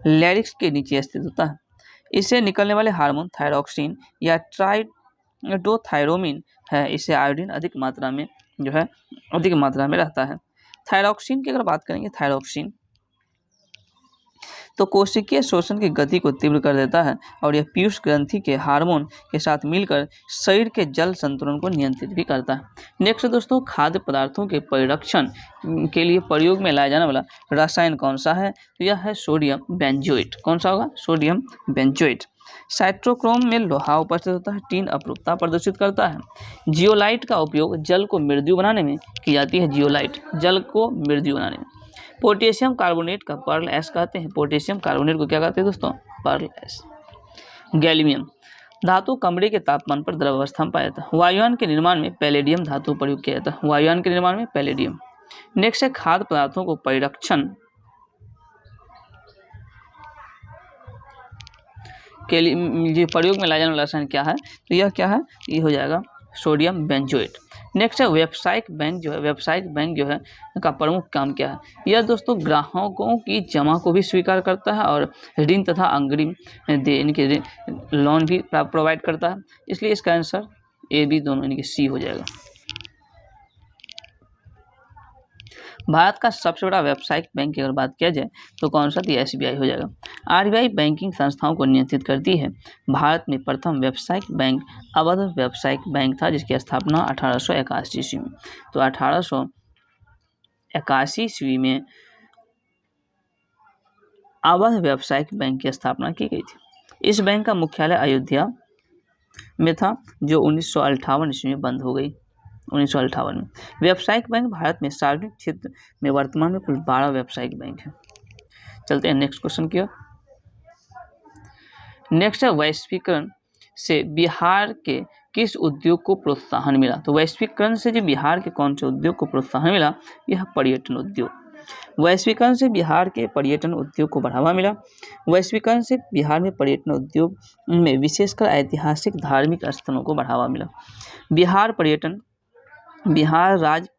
S1: लैरिक्स के नीचे स्थित होता है। इससे निकलने वाले हार्मोन थायरॉक्सिन या ट्राइडोथायरोमिन है। इससे आयोडीन अधिक मात्रा में रहता है। थायरॉक्सिन की अगर बात करेंगे, थायरॉक्सिन तो कोशिकीय शोषण की गति को तीव्र कर देता है और यह पीयूष ग्रंथि के हार्मोन के साथ मिलकर शरीर के जल संतुलन को नियंत्रित भी करता है। नेक्स्ट दोस्तों खाद्य पदार्थों के परिरक्षण के लिए प्रयोग में लाया जाने वाला रसायन कौन सा है, तो यह है सोडियम बेंजोएट। कौन सा होगा? Sodium benzoate. साइट्रोक्रोम में लोहा उपस्थित होता है। टीन अपरूपता प्रदर्शित करता है। जियोलाइट का उपयोग जल को मृदु बनाने में की जाती है। जियोलाइट जल को मृदु बनाने में। पोटेशियम कार्बोनेट का पर्ल एस कहते हैं। पोटेशियम कार्बोनेट को क्या कहते हैं दोस्तों? Pearl S. गैलियम धातु कमरे के तापमान पर द्रव अवस्था में पाया जाता है। वायुयान के निर्माण में पैलेडियम धातु प्रयोग किया जाता है। वायुयान के निर्माण में पैलेडियम। नेक्स्ट है खाद्य पदार्थों को परिरक्षण के लिए प्रयोग में लाया जाने वाला रसायन क्या है, तो यह क्या है? ये हो जाएगा सोडियम बेंजोएट। नेक्स्ट है व्यावसायिक बैंक जो है का प्रमुख काम क्या है? यह दोस्तों ग्राहकों की जमा को भी स्वीकार करता है और ऋण तथा अग्रिम इनके लोन भी प्रोवाइड करता है। इसलिए इसका आंसर A B दोनों यानी कि C हो जाएगा। भारत का सबसे बड़ा व्यावसायिक बैंक की अगर बात किया जाए तो कौन सा? तो SBI हो जाएगा। RBI बैंकिंग संस्थाओं को नियंत्रित करती है। भारत में प्रथम व्यावसायिक बैंक अवध व्यावसायिक बैंक था, जिसकी स्थापना 1881 ईस्वी में। तो 1881 ईस्वी में अवध व्यावसायिक बैंक की स्थापना की गई थी। इस बैंक का मुख्यालय अयोध्या में था, जो 1958 ईस्वी में बंद हो गई। 1958 में। व्यावसायिक बैंक भारत में सार्वजनिक क्षेत्र में वर्तमान में कुल 12 व्यावसायिक बैंक हैं। चलते हैं नेक्स्ट क्वेश्चन की ओर। नेक्स्ट है वैश्वीकरण से बिहार के किस उद्योग को प्रोत्साहन मिला? तो वैश्वीकरण से जो बिहार के कौन से उद्योग को प्रोत्साहन मिला? यह पर्यटन उद्योग। वैश्वीकरण से बिहार के पर्यटन उद्योग को बढ़ावा मिला। वैश्वीकरण से बिहार में पर्यटन उद्योग में विशेषकर ऐतिहासिक धार्मिक स्थलों को बढ़ावा मिला। बिहार राज्य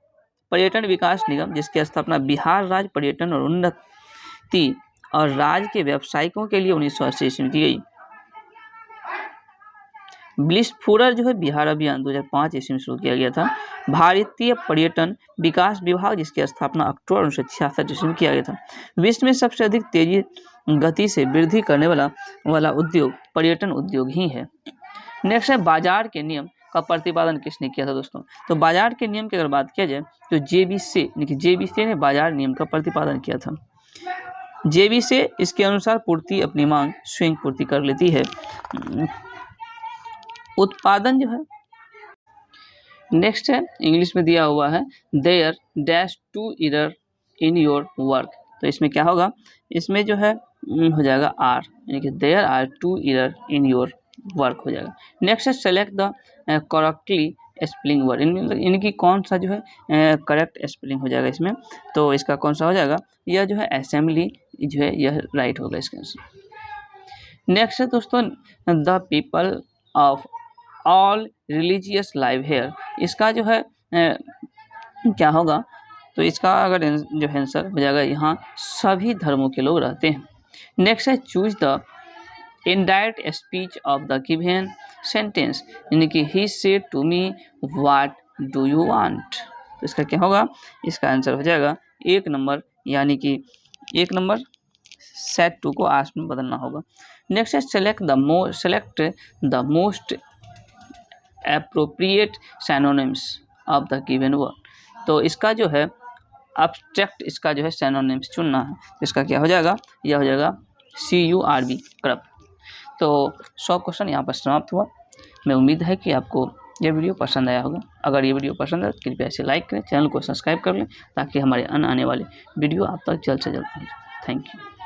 S1: पर्यटन विकास निगम, जिसकी स्थापना बिहार राज्य पर्यटन और उन्नति और राज्य के व्यावसायिकों के लिए 1980 ईस्वी में की गई। ब्लिसफूरर जो है बिहार अभियान 2005 ईस्वी में शुरू किया गया था। भारतीय पर्यटन विकास विभाग, जिसकी स्थापना अक्टूबर 1966 ईस्वी में किया गया था। विश्व में सबसे अधिक तेजी गति से वृद्धि करने वाला उद्योग पर्यटन उद्योग ही है। नेक्स्ट है बाजार के नियम का प्रतिपादन किसने किया था दोस्तों? तो बाजार के नियम की अगर बात किया जाए तो जेबीसे ने बाजार नियम का प्रतिपादन किया था। जेबीसे इसके अनुसार पूर्ति अपनी मांग स्वयं पूर्ति कर लेती है। उत्पादन जो है नेक्स्ट है इंग्लिश में दिया हुआ है there dash two error in your work. तो इसमें क्या होगा? इसमें जो है हो जाएगा आर, यानी कि there are two error in your work हो जाएगा। नेक्स्ट है select the correctly spelling word. इनकी कौन सा जो है करेक्ट स्पेलिंग हो जाएगा इसमें? तो इसका कौन सा हो जाएगा? यह जो है असेंबली जो है यह राइट होगा इसका आंसर। नेक्स्ट है दोस्तों the people of all religious live here. इसका जो है क्या होगा? तो इसका अगर जो है आंसर हो जाएगा यहाँ सभी धर्मों के लोग रहते हैं। नेक्स्ट है choose the indirect speech of the given sentence, यानी कि he said to me what do you want. तो इसका क्या होगा, इसका आंसर हो जाएगा 1 नंबर, यानी कि 1 नंबर सेड टू को आस्क में बदलना होगा। नेक्स्ट है select the most appropriate synonyms of the given word. तो इसका जो है एब्स्ट्रैक्ट, इसका जो है सिनोनिम्स चुनना है। इसका क्या हो जाएगा, यह हो जाएगा CURB, करप्ट। तो 100 क्वेश्चन यहाँ पर समाप्त हुआ। मैं उम्मीद है कि आपको ये वीडियो पसंद आया होगा। अगर ये वीडियो पसंद है तो कृपया इसे लाइक करें, चैनल को सब्सक्राइब कर लें, ताकि हमारे आने वाले वीडियो आप तक जल्द से जल्द पहुँचे। Thank you.